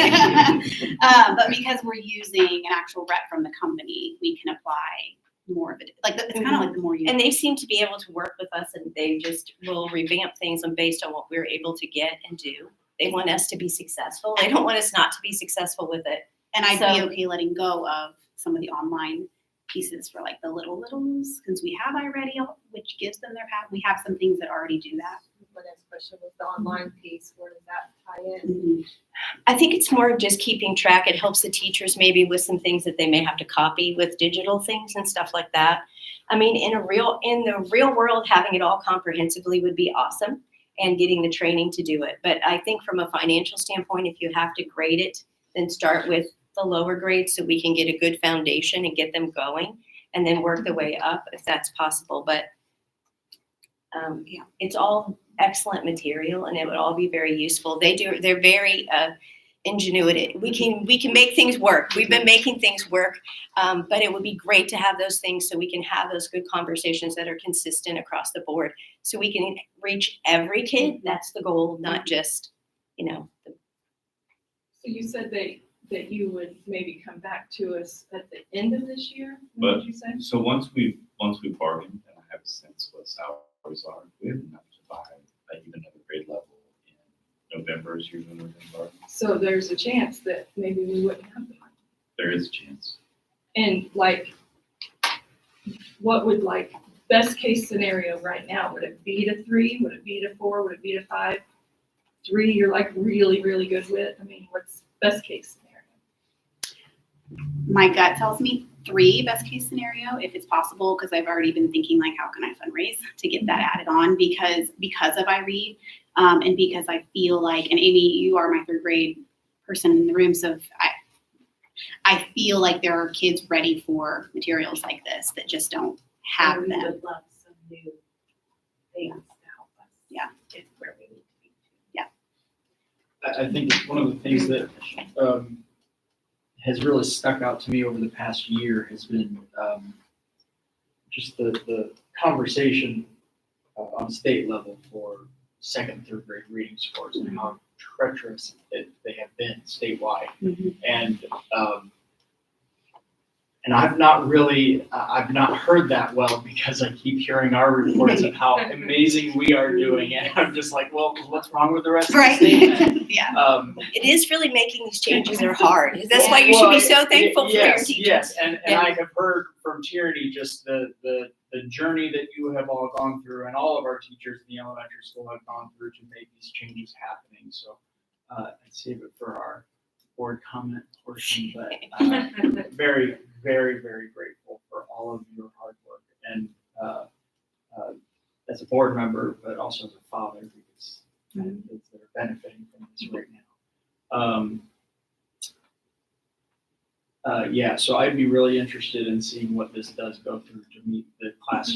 [SPEAKER 7] about, but because we're using an actual rep from the company, we can apply more of it. Like it's kind of like the more you.
[SPEAKER 8] And they seem to be able to work with us, and they just will revamp things and based on what we're able to get and do. They want us to be successful. They don't want us not to be successful with it.
[SPEAKER 7] And I'd be
[SPEAKER 8] So-
[SPEAKER 7] okay letting go of some of the online pieces for like the littles, because we have iReady, which gives them their path. We have some things that already do that.
[SPEAKER 5] My next question was the online piece. Where does that tie in?
[SPEAKER 7] Mm-hmm.
[SPEAKER 8] I think it's more of just keeping track. It helps the teachers maybe with some things that they may have to copy with digital things and stuff like that. I mean, in the real world, having it all comprehensively would be awesome, and getting the training to do it. But I think from a financial standpoint, if you have to grade it, then start with the lower grades so we can get a good foundation and get them going, and then work the way up if that's possible. But it's all excellent material, and it would all be very useful. They're very ingenuity. We can make things work. We've been making things work, but it would be great to have those things so we can have those good conversations that are consistent across the board, so we can reach every kid. That's the goal, not just,
[SPEAKER 2] so you said that you would maybe come back to us at the end of this year? What did you say?
[SPEAKER 3] So once we bargain, and I have a sense what salaries are, we have enough to buy even another grade level in November is usually when we bargain.
[SPEAKER 2] So there's a chance that maybe we wouldn't have the money.
[SPEAKER 3] There is a chance.
[SPEAKER 2] And what would best case scenario right now? Would it be to 3? Would it be to 4? Would it be to 5? 3 you're really, really good with? I mean, what's best case scenario?
[SPEAKER 7] My gut tells me 3 best case scenario, if it's possible, because I've already been thinking how can I fundraise to get that added on because of iRead, and because I feel like, and Amy, you are my third grade person in the room, so I feel like there are kids ready for materials like this that just don't have
[SPEAKER 5] We
[SPEAKER 7] them.
[SPEAKER 5] would love some new things to help us.
[SPEAKER 7] Yeah.
[SPEAKER 5] Get where we need to be.
[SPEAKER 1] I think one of the things that has really stuck out to me over the past year has been just the conversation on state level for second and third grade reading scores and how treacherous they have been statewide.
[SPEAKER 7] Mm-hmm.
[SPEAKER 1] And I've not heard that well because I keep hearing our reports of how amazing we are doing, and I'm just like, well, what's wrong with the rest of the state?
[SPEAKER 7] Right. Yeah.
[SPEAKER 8] it is really making these changes are hard. That's why you should be so thankful for your teachers.
[SPEAKER 1] Yes, and I have heard from Tierney just the journey that you have all gone through, and all of our teachers in the elementary school have gone through to make these changes happening. So I'd save it for our board comment portion, but very, very, very grateful for all of your hard work, and as a board member, but also as a father, because I have kids that are benefiting from this right now. Yeah, so I'd be really interested in seeing what this does go through to meet the class,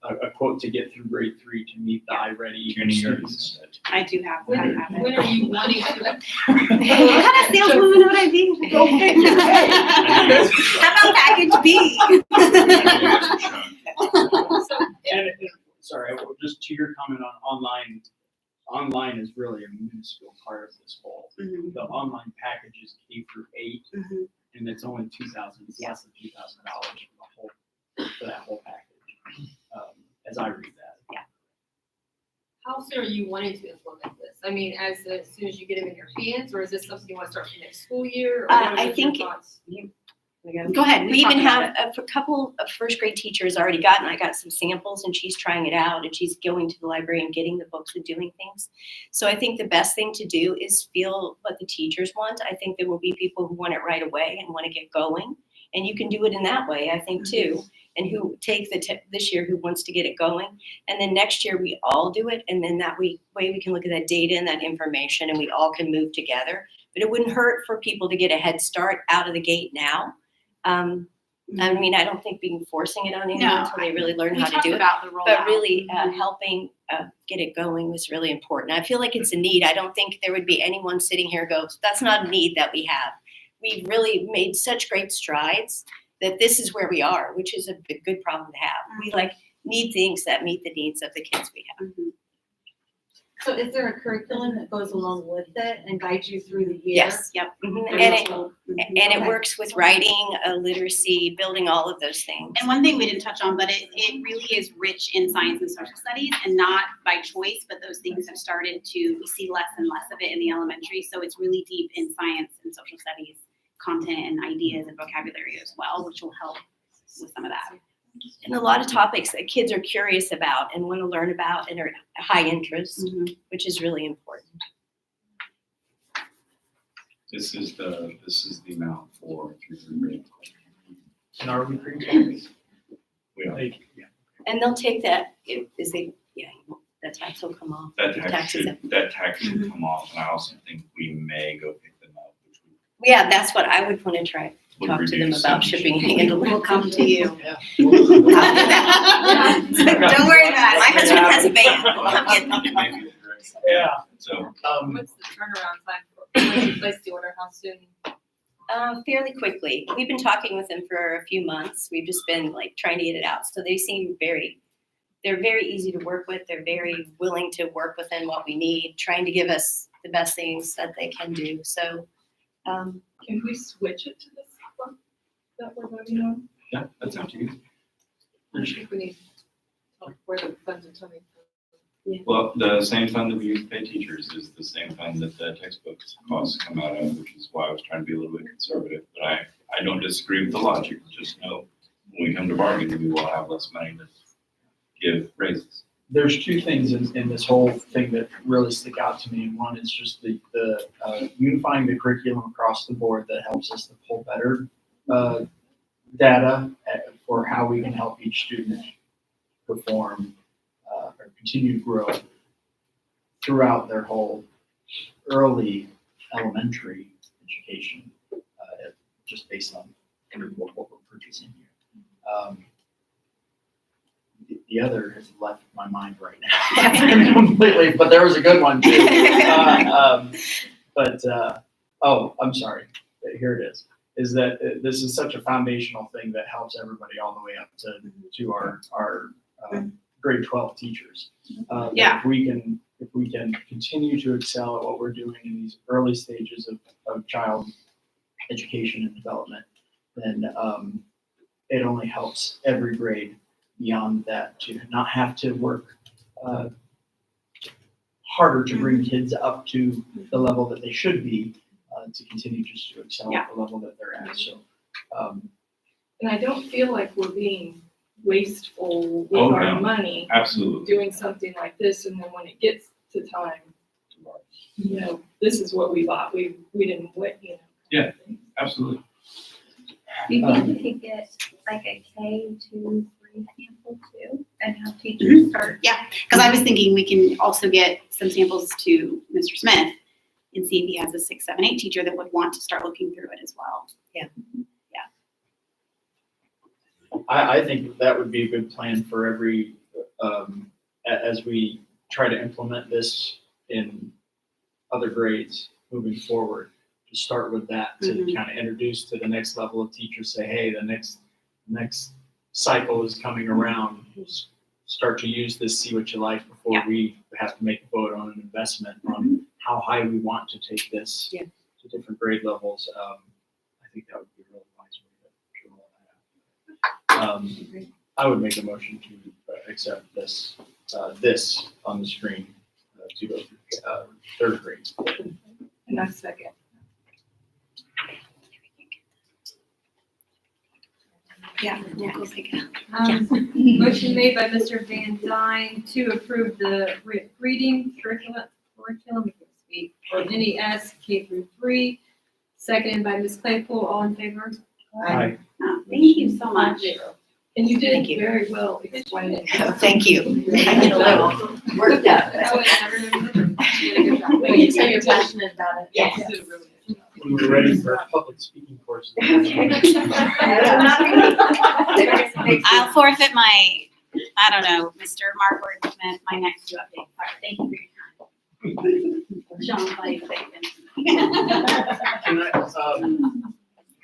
[SPEAKER 1] a quote to get through grade 3 to meet the iReady
[SPEAKER 3] Tierney already
[SPEAKER 1] students.
[SPEAKER 3] said
[SPEAKER 7] I do have
[SPEAKER 5] When
[SPEAKER 7] it.
[SPEAKER 5] are you wanting to?
[SPEAKER 7] What kind of saleswoman would I be?
[SPEAKER 1] Go figure.
[SPEAKER 7] How about package B?
[SPEAKER 1] sorry, well, just to your comment on online, online is really a minuscule part of this whole.
[SPEAKER 7] Mhm.
[SPEAKER 1] The online package is K-8,
[SPEAKER 7] Mhm.
[SPEAKER 1] and it's only $2,000, it's less than $2,000 for that whole package, as I read that.
[SPEAKER 5] How soon are you wanting to implement this? I mean, as soon as you get them in your hands, or is this something you want to start for next school year? Or what
[SPEAKER 8] I
[SPEAKER 5] are your
[SPEAKER 8] think
[SPEAKER 5] thoughts?
[SPEAKER 7] Go ahead.
[SPEAKER 8] We even
[SPEAKER 7] talk about
[SPEAKER 8] have a couple of first grade teachers already gotten, I got some samples and she's trying it out and she's going to the library and getting the books and doing things. So I think the best thing to do is feel what the teachers want. I think there will be people who want it right away and want to get going. And you can do it in that way, I think, too. And who take this year who wants to get it going. And then next year we all do it. And then that way we can look at that data and that information and we all can move together. But it wouldn't hurt for people to get a head start out of the gate now. I mean, I don't think being forcing it on anyone
[SPEAKER 7] No,
[SPEAKER 8] until they really learn
[SPEAKER 7] We
[SPEAKER 8] how to
[SPEAKER 7] talked
[SPEAKER 8] do it.
[SPEAKER 7] about the rollout.
[SPEAKER 8] But really
[SPEAKER 7] Mhm.
[SPEAKER 8] helping get it going was really important. I feel like it's a need. I don't think there would be anyone sitting here who goes, that's not a need that we have. We've really made such great strides that this is where we are, which is a good problem to have. We need things that meet the needs of the kids we have.
[SPEAKER 7] Mhm.
[SPEAKER 5] So is there a curriculum that goes along with it and guides you through the year?
[SPEAKER 8] Yes, yep.
[SPEAKER 7] Mhm.
[SPEAKER 8] And it
[SPEAKER 5] Okay.
[SPEAKER 8] works with writing, literacy, building all of those things.
[SPEAKER 7] And one thing we didn't touch on, but it really is rich in science and social studies, and not by choice, but those things have started to, we see less and less of it in the elementary. So it's really deep in science and social studies content and ideas and vocabulary as well, which will help with some of that.
[SPEAKER 8] And a lot of topics that kids are curious about and want to learn about and are high interest, which is really important.
[SPEAKER 3] This is the amount for 3rd grade.
[SPEAKER 1] And are we pretty
[SPEAKER 3] We are.
[SPEAKER 8] And they'll take that that tax will come off.
[SPEAKER 3] That
[SPEAKER 8] The
[SPEAKER 3] tax
[SPEAKER 8] taxes.
[SPEAKER 3] should come off, and I also think we may go pick them up, which
[SPEAKER 8] Yeah, that's what I would want to try.
[SPEAKER 3] would
[SPEAKER 8] Talk to them
[SPEAKER 3] reduce
[SPEAKER 8] about
[SPEAKER 3] some-
[SPEAKER 8] shipping and handling.
[SPEAKER 7] We'll come to you.
[SPEAKER 1] Yeah.
[SPEAKER 7] Don't worry about it.
[SPEAKER 8] My husband has a van. We'll come get them.
[SPEAKER 3] Maybe the direct-
[SPEAKER 1] Yeah.
[SPEAKER 3] So,
[SPEAKER 5] What's the turnaround time for when you place the order? How soon?
[SPEAKER 8] Fairly quickly. We've been talking with them for a few months. We've just been trying to get it out. So they seem they're very easy to work with. They're very willing to work within what we need, trying to give us the best things that they can do. So,
[SPEAKER 2] Can we switch it to this one that we're voting on?
[SPEAKER 3] yeah, that's up to you.
[SPEAKER 5] I think we need to talk where the funds are coming from.
[SPEAKER 3] Well, the same fund that we use to pay teachers is the same fund that the textbooks costs come out of, which is why I was trying to be a little bit conservative. But I don't disagree with the logic. Just know when we come to bargain, we will have less money to give raises.
[SPEAKER 1] There's two things in this whole thing that really stick out to me. And one is just the unifying the curriculum across the board that helps us to pull better data for how we can help each student perform or continue to grow throughout their whole early elementary education, just based on what we're purchasing here. The other has left my mind right now completely, but there was a good one too. I'm sorry. Here it is. Is that this is such a foundational thing that helps everybody all the way up to our grade 12 teachers.
[SPEAKER 7] Yeah.
[SPEAKER 1] If we can continue to excel at what we're doing in these early stages of child education and development, then it only helps every grade beyond that to not have to work harder to bring kids up to the level that they should be to continue just to excel at the level that they're at. So,
[SPEAKER 2] And I don't feel like we're being wasteful with
[SPEAKER 3] Oh,
[SPEAKER 2] our
[SPEAKER 3] no.
[SPEAKER 2] money,
[SPEAKER 3] Absolutely.
[SPEAKER 2] doing something like this, and then when it gets to time, this is what we bought. We didn't wait,
[SPEAKER 3] Yeah. Absolutely.
[SPEAKER 9] Do you think we could get like a K-3 sample too, and have teachers start?
[SPEAKER 7] Yeah, because I was thinking we can also get some samples to Mr. Smith and see if he has a 6, 7, 8 teacher that would want to start looking through it as well.
[SPEAKER 1] I think that would be a good plan for every, as we try to implement this in other grades moving forward, to start with that, to kind of introduce to the next level of teachers, say, hey, the next cycle is coming around. start to use this, see what you like before we have to make a vote on an investment on how high we want to take this
[SPEAKER 8] Yeah.
[SPEAKER 1] to different grade levels. I think that would be a really wise way to roll that out. I would make a motion to accept this on the screen to go through third grade.
[SPEAKER 2] And that's second.
[SPEAKER 8] Yeah, we'll go pick it up.
[SPEAKER 5] Motion made by Mr. Van Dyne to approve the reading curriculum, I can't speak, or NES K through 3, seconded by Ms. Claypool, all in favor?
[SPEAKER 1] Aye.
[SPEAKER 7] Oh, thank you so much.
[SPEAKER 2] And you did
[SPEAKER 8] Thank you.
[SPEAKER 2] very well explain it.
[SPEAKER 8] Thank you. I get a little worked up.
[SPEAKER 5] That way I remember. You did a good job.
[SPEAKER 8] You tell you're passionate about it.
[SPEAKER 2] You
[SPEAKER 8] Yes.
[SPEAKER 2] did a really good job.
[SPEAKER 1] When we're ready for a public speaking course.
[SPEAKER 7] I'll forfeit my, I don't know, Mr. Mark Word, my next two updates. Thank you for your time. Sean, please, thank
[SPEAKER 1] Can I,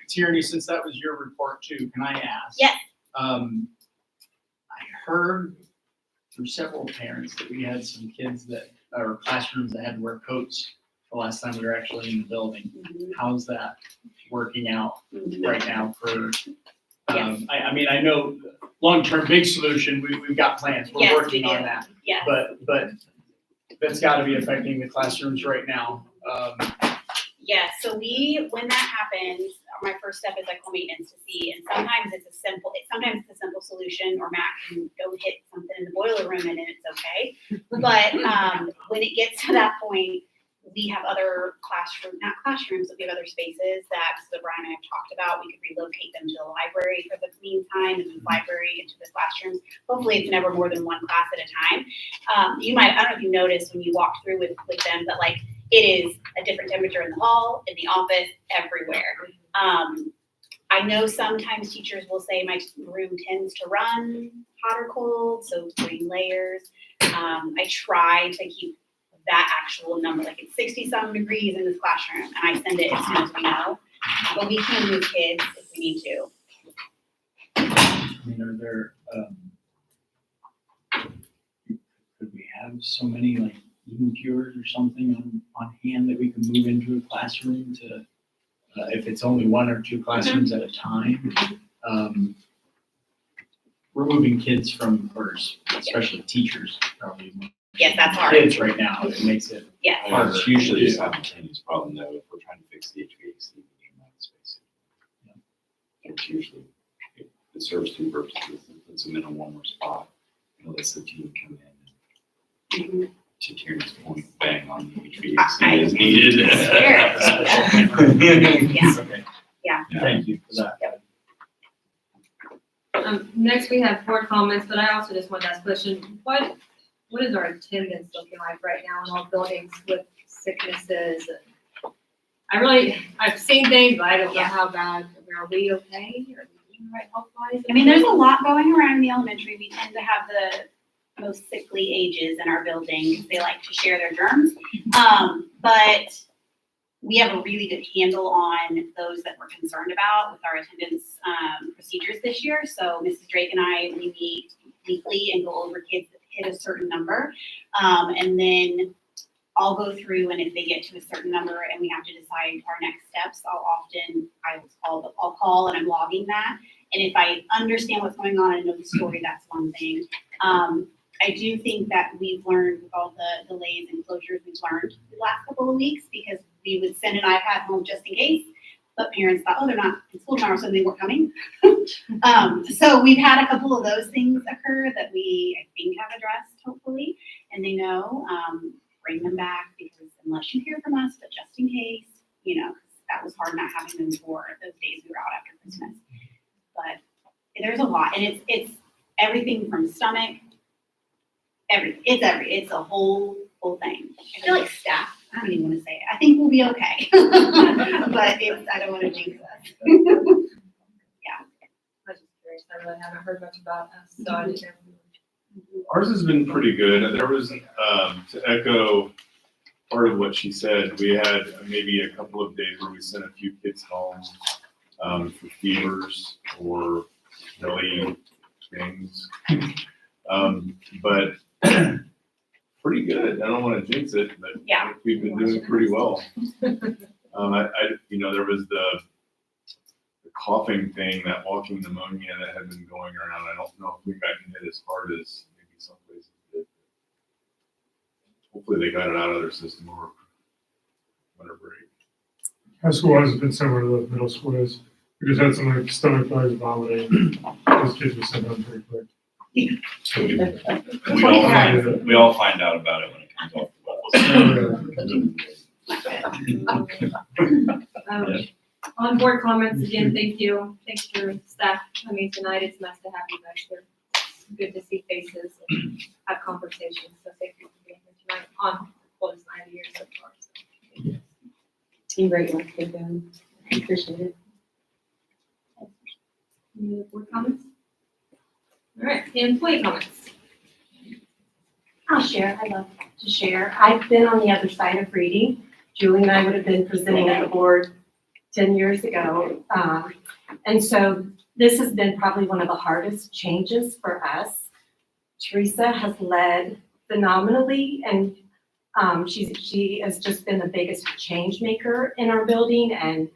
[SPEAKER 1] Tierney, since that was your report too, can I ask?
[SPEAKER 7] Yes.
[SPEAKER 1] I heard through several parents that we had some kids or classrooms that had to wear coats the last time we were actually in the building. How's that working out right now for,
[SPEAKER 7] Yes.
[SPEAKER 1] I mean, I know long-term big solution, we've got plans, we're
[SPEAKER 7] Yes, we
[SPEAKER 1] working on
[SPEAKER 7] do.
[SPEAKER 1] that.
[SPEAKER 7] Yes.
[SPEAKER 1] But that's gotta be affecting the classrooms right now.
[SPEAKER 7] Yes, so when that happens, my first step is I call maintenance to see, and sometimes it's a simple solution, or Matt can go hit something in the boiler room and it's okay. But when it gets to that point, we have other not classrooms, but we have other spaces that Brian and I have talked about. We could relocate them to the library for the meantime, and the library into the classrooms. Hopefully it's never more than one class at a time. I don't know if you noticed when you walked through with them, but like, it is a different temperature in the hall, in the office, everywhere. I know sometimes teachers will say my room tends to run hot or cold, so bring layers. I try to keep that actual number, like it's 60-some degrees in this classroom, and I send it as soon as we know. But we can move kids if we need to.
[SPEAKER 1] I mean, are there, could we have so many like even cures or something on hand that we can move into a classroom to, if it's only one or two classrooms at a time? Removing kids from, or especially teachers, probably.
[SPEAKER 7] Yes, that's hard.
[SPEAKER 1] Kids right now, it makes it
[SPEAKER 7] Yes.
[SPEAKER 1] harder.
[SPEAKER 3] It's usually a simultaneous problem though, if we're trying to fix the HVAC, we need that space. It's usually, it serves two purposes. It's a minimum warmer spot, and it lets the team come in and, to Tierney's point, bang on the HVAC as needed.
[SPEAKER 7] Yeah.
[SPEAKER 1] Okay.
[SPEAKER 7] Yeah.
[SPEAKER 1] Thank you for that.
[SPEAKER 5] Next, we have board comments, but I also just wanted to ask a question. What is our attendance looking like right now in all buildings with sicknesses? I've seen things, but I don't know how bad. Are we okay? Are we doing right health-wise?
[SPEAKER 7] I mean, there's a lot going around in the elementary. We tend to have the most sickly ages in our building because they like to share their germs. But we have a really good handle on those that we're concerned about with our attendance procedures this year. So Mrs. Drake and I, we meet weekly and go over kids that hit a certain number. And then I'll go through, and if they get to a certain number and we have to decide our next steps, I'll call and I'm logging that. And if I understand what's going on and know the story, that's one thing. I do think that we've learned with all the delays and closures we've learned the last couple of weeks, because we would send an iPad home just in case, but parents thought, oh, they're not in school tomorrow, so they weren't coming. So we've had a couple of those things occur that we, I think, have addressed, hopefully, and they know, bring them back, because unless you hear from us, but just in case, that was hard not having them for those days we were out after Christmas. But there's a lot, and it's everything from stomach, it's a whole thing. I feel like staff, I don't even want to say it. I think we'll be okay. But I don't want to jinx us.
[SPEAKER 5] I was just curious. I really haven't heard much about us, so I didn't know.
[SPEAKER 6] Ours has been pretty good. There was, to echo part of what she said, we had maybe a couple of days where we sent a few kids home for fevers or belly things. But pretty good. I don't want to jinx it, but
[SPEAKER 9] Yeah.
[SPEAKER 6] we've been doing pretty well. There was the coughing thing, that walking pneumonia that had been going around. I don't know if we got hit as hard as maybe some places did. Hopefully they got it out of their system over winter break.
[SPEAKER 4] High school has been similar to the middle school is. We just had some like stomach bugs, vomiting. Those kids were sent home pretty quick.
[SPEAKER 3] We all find out about it when it comes off the bus.
[SPEAKER 5] On board comments, again, thank you. Thanks for staff coming tonight. It's nice to have you guys here. It's good to see faces and have conversations. So thank you for being here tonight on the close 9 years so far. So,
[SPEAKER 8] Team great work they've done. Appreciate it.
[SPEAKER 5] any other board comments? All right, employee comments.
[SPEAKER 10] I'll share. I love to share. I've been on the other side of reading. Julie and I would have been presenting at the board 10 years ago. And so this has been probably one of the hardest changes for us. Teresa has led phenomenally, and she has just been the biggest change maker in our building. And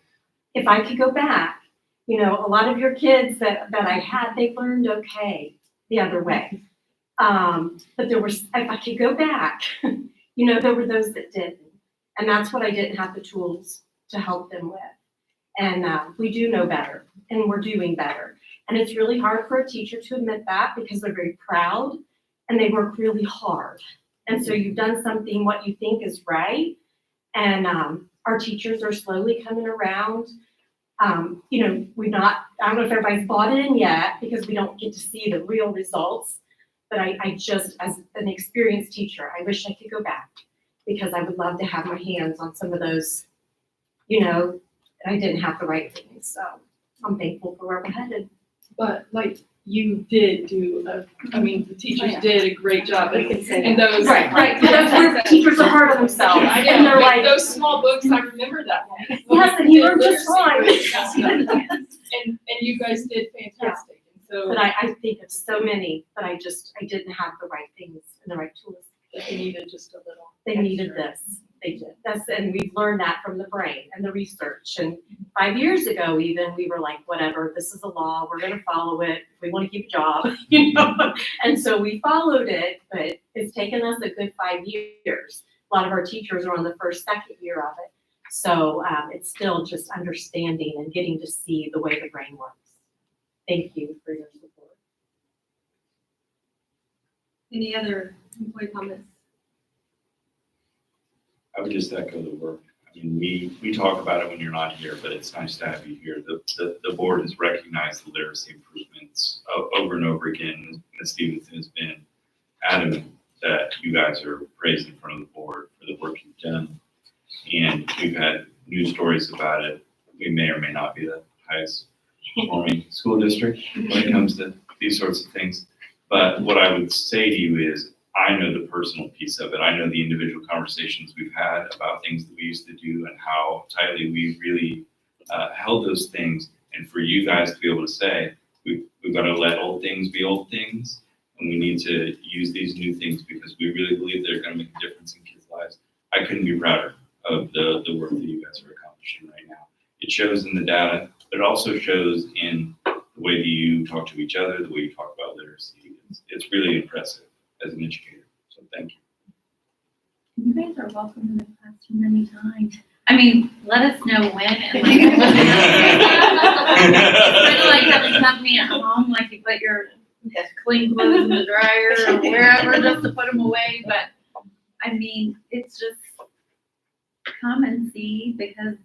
[SPEAKER 10] if I could go back, a lot of your kids that I had, they learned okay the other way. But if I could go back, there were those that didn't. And that's what I didn't have the tools to help them with. And we do know better, and we're doing better. And it's really hard for a teacher to admit that because they're very proud and they work really hard. And so you've done something what you think is right. And our teachers are slowly coming around. I don't know if everybody's bought in yet because we don't get to see the real results. But I just, as an experienced teacher, I wish I could go back because I would love to have my hands on some of those, I didn't have the right things. So I'm thankful for where we're headed.
[SPEAKER 2] But like you did do the teachers did a great job
[SPEAKER 10] We can say
[SPEAKER 2] in
[SPEAKER 10] that.
[SPEAKER 2] those.
[SPEAKER 10] Right. That's where teachers are hard on themselves.
[SPEAKER 2] I
[SPEAKER 10] And
[SPEAKER 2] know,
[SPEAKER 10] they're
[SPEAKER 2] like
[SPEAKER 10] like,
[SPEAKER 2] those small books, I remember that.
[SPEAKER 10] yes, and you were just fine.
[SPEAKER 2] And you guys did fantastic. And so
[SPEAKER 10] But I think of so many, but I didn't have the right things and the right tools.
[SPEAKER 2] they needed just a little.
[SPEAKER 10] They needed
[SPEAKER 2] extra.
[SPEAKER 10] this. They did. And we've learned that from the brain and the research. And 5 years ago, even, we were like, whatever, this is a law, we're gonna follow it. We want to keep a job, And so we followed it, but it's taken us a good 5 years. A lot of our teachers are on the first, second year of it. So it's still just understanding and getting to see the way the brain works. Thank you for your support.
[SPEAKER 5] Any other employee comments?
[SPEAKER 3] I would just echo the work. I mean, we talk about it when you're not here, but it's nice to have you here. The board has recognized the literacy improvements over and over again. Ms. Stevenson has been adamant that you guys are praised in front of the board for the work you've done. And we've had news stories about it. We may or may not be the highest performing school district when it comes to these sorts of things. But what I would say to you is, I know the personal piece of it. I know the individual conversations we've had about things that we used to do and how tightly we really held those things. And for you guys to be able to say, we've got to let old things be old things, and we need to use these new things because we really believe they're going to make a difference in kids' lives. I couldn't be prouder of the work that you guys are accomplishing right now. It shows in the data, but it also shows in the way that you talk to each other, the way you talk about literacy. It's really impressive as an educator. So thank you.
[SPEAKER 9] You guys are welcome in the classroom anytime. I mean, let us know when and like. It's kind of like having company at home, like you put your clean clothes in the dryer or wherever just to put them away. But I mean, it's just come and see because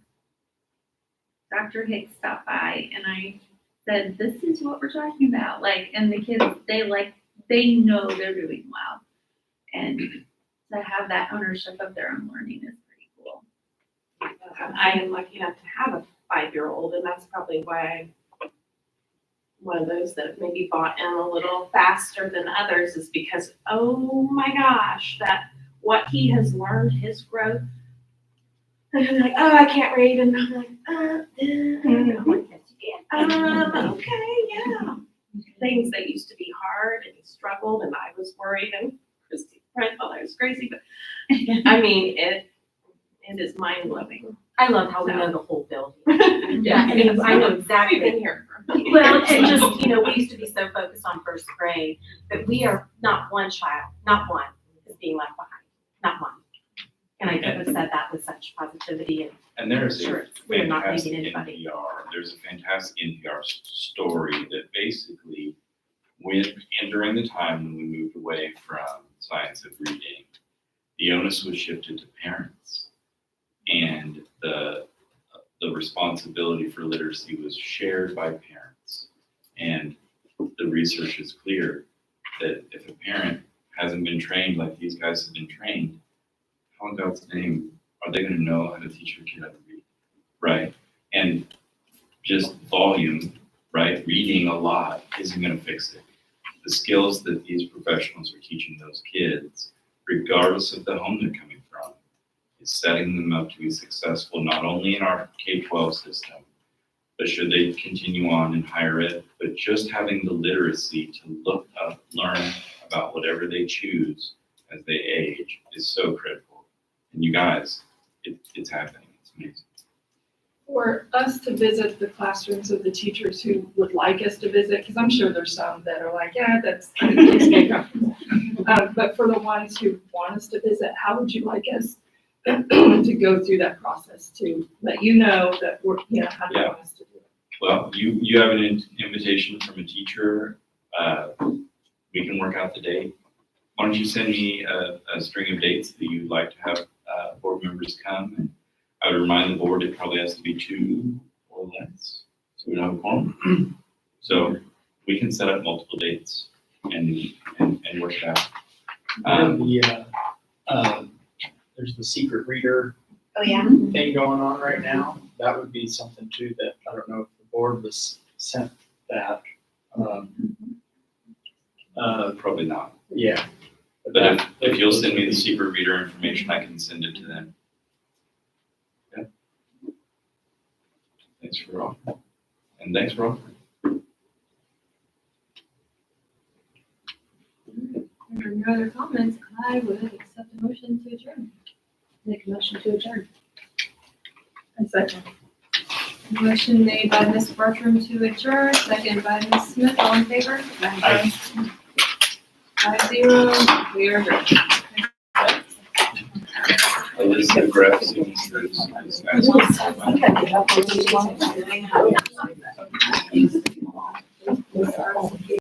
[SPEAKER 9] Dr. Hicks stopped by and I said, this is what we're talking about. Like, and the kids, they know they're doing well. And to have that ownership of their own learning is pretty cool.
[SPEAKER 11] I am lucky enough to have a 5-year-old, and that's probably why I'm one of those that maybe bought in a little faster than others is because, oh my gosh, that what he has learned, his growth. And I'm like, oh, I can't read, and I'm like, I'm like, yes, you can. Okay, yeah. things that used to be hard and struggled and I was worried and Christy Brent thought I was crazy, but I mean, it is mind blowing.
[SPEAKER 10] I love how we know the whole building. Yeah, I mean, I know
[SPEAKER 11] We've
[SPEAKER 10] exactly.
[SPEAKER 11] been here.
[SPEAKER 10] Well, and just, you know, we used to be so focused on first grade, but we are not one child, not one is being left behind, not one. And I could have said that with such positivity
[SPEAKER 3] And there's a
[SPEAKER 10] Sure, we're not
[SPEAKER 3] fantastic
[SPEAKER 10] leaving anybody.
[SPEAKER 3] NPR, there's a fantastic NPR story that basically went, and during the time when we moved away from science of reading, the onus was shifted to parents. And the responsibility for literacy was shared by parents. And the research is clear that if a parent hasn't been trained like these guys have been trained, how in God's name are they going to know how to teach their kid how to read, right? And just volume, right? Reading a lot isn't going to fix it. The skills that these professionals are teaching those kids, regardless of the home they're coming from, is setting them up to be successful, not only in our K-12 system, but should they continue on in higher ed, but just having the literacy to look up, learn about whatever they choose as they age is so critical. And you guys, it's happening. It's amazing.
[SPEAKER 2] For us to visit the classrooms of the teachers who would like us to visit, because I'm sure there's some that are like, yeah, that's, it's getting comfortable. But for the ones who want us to visit, how would you like us to go through that process to let you know that we're, you know, how do you want us to do it?
[SPEAKER 3] Well, you have an invitation from a teacher. We can work out the date. Why don't you send me a string of dates that you'd like to have board members come? And I would remind the board it probably has to be 2 or less, so we don't have a quorum. So we can set up multiple dates and work it out.
[SPEAKER 1] There's the secret reader
[SPEAKER 7] Oh, yeah.
[SPEAKER 1] thing going on right now. That would be something too that, I don't know if the board was sent that.
[SPEAKER 3] Probably not.
[SPEAKER 1] Yeah.
[SPEAKER 3] But if you'll send me the secret reader information, I can send it to them. Yeah. Thanks for offering. And thanks for offering.
[SPEAKER 5] If there are no other comments, I would accept a motion to adjourn.
[SPEAKER 8] Make a motion to adjourn.
[SPEAKER 2] And second.
[SPEAKER 5] Motion made by Ms. Bartram to adjourn, second by Ms. Smith, all in favor?
[SPEAKER 1] Aye.
[SPEAKER 5] 5-0, we are adjourned.
[SPEAKER 3] At least the graphs is nice.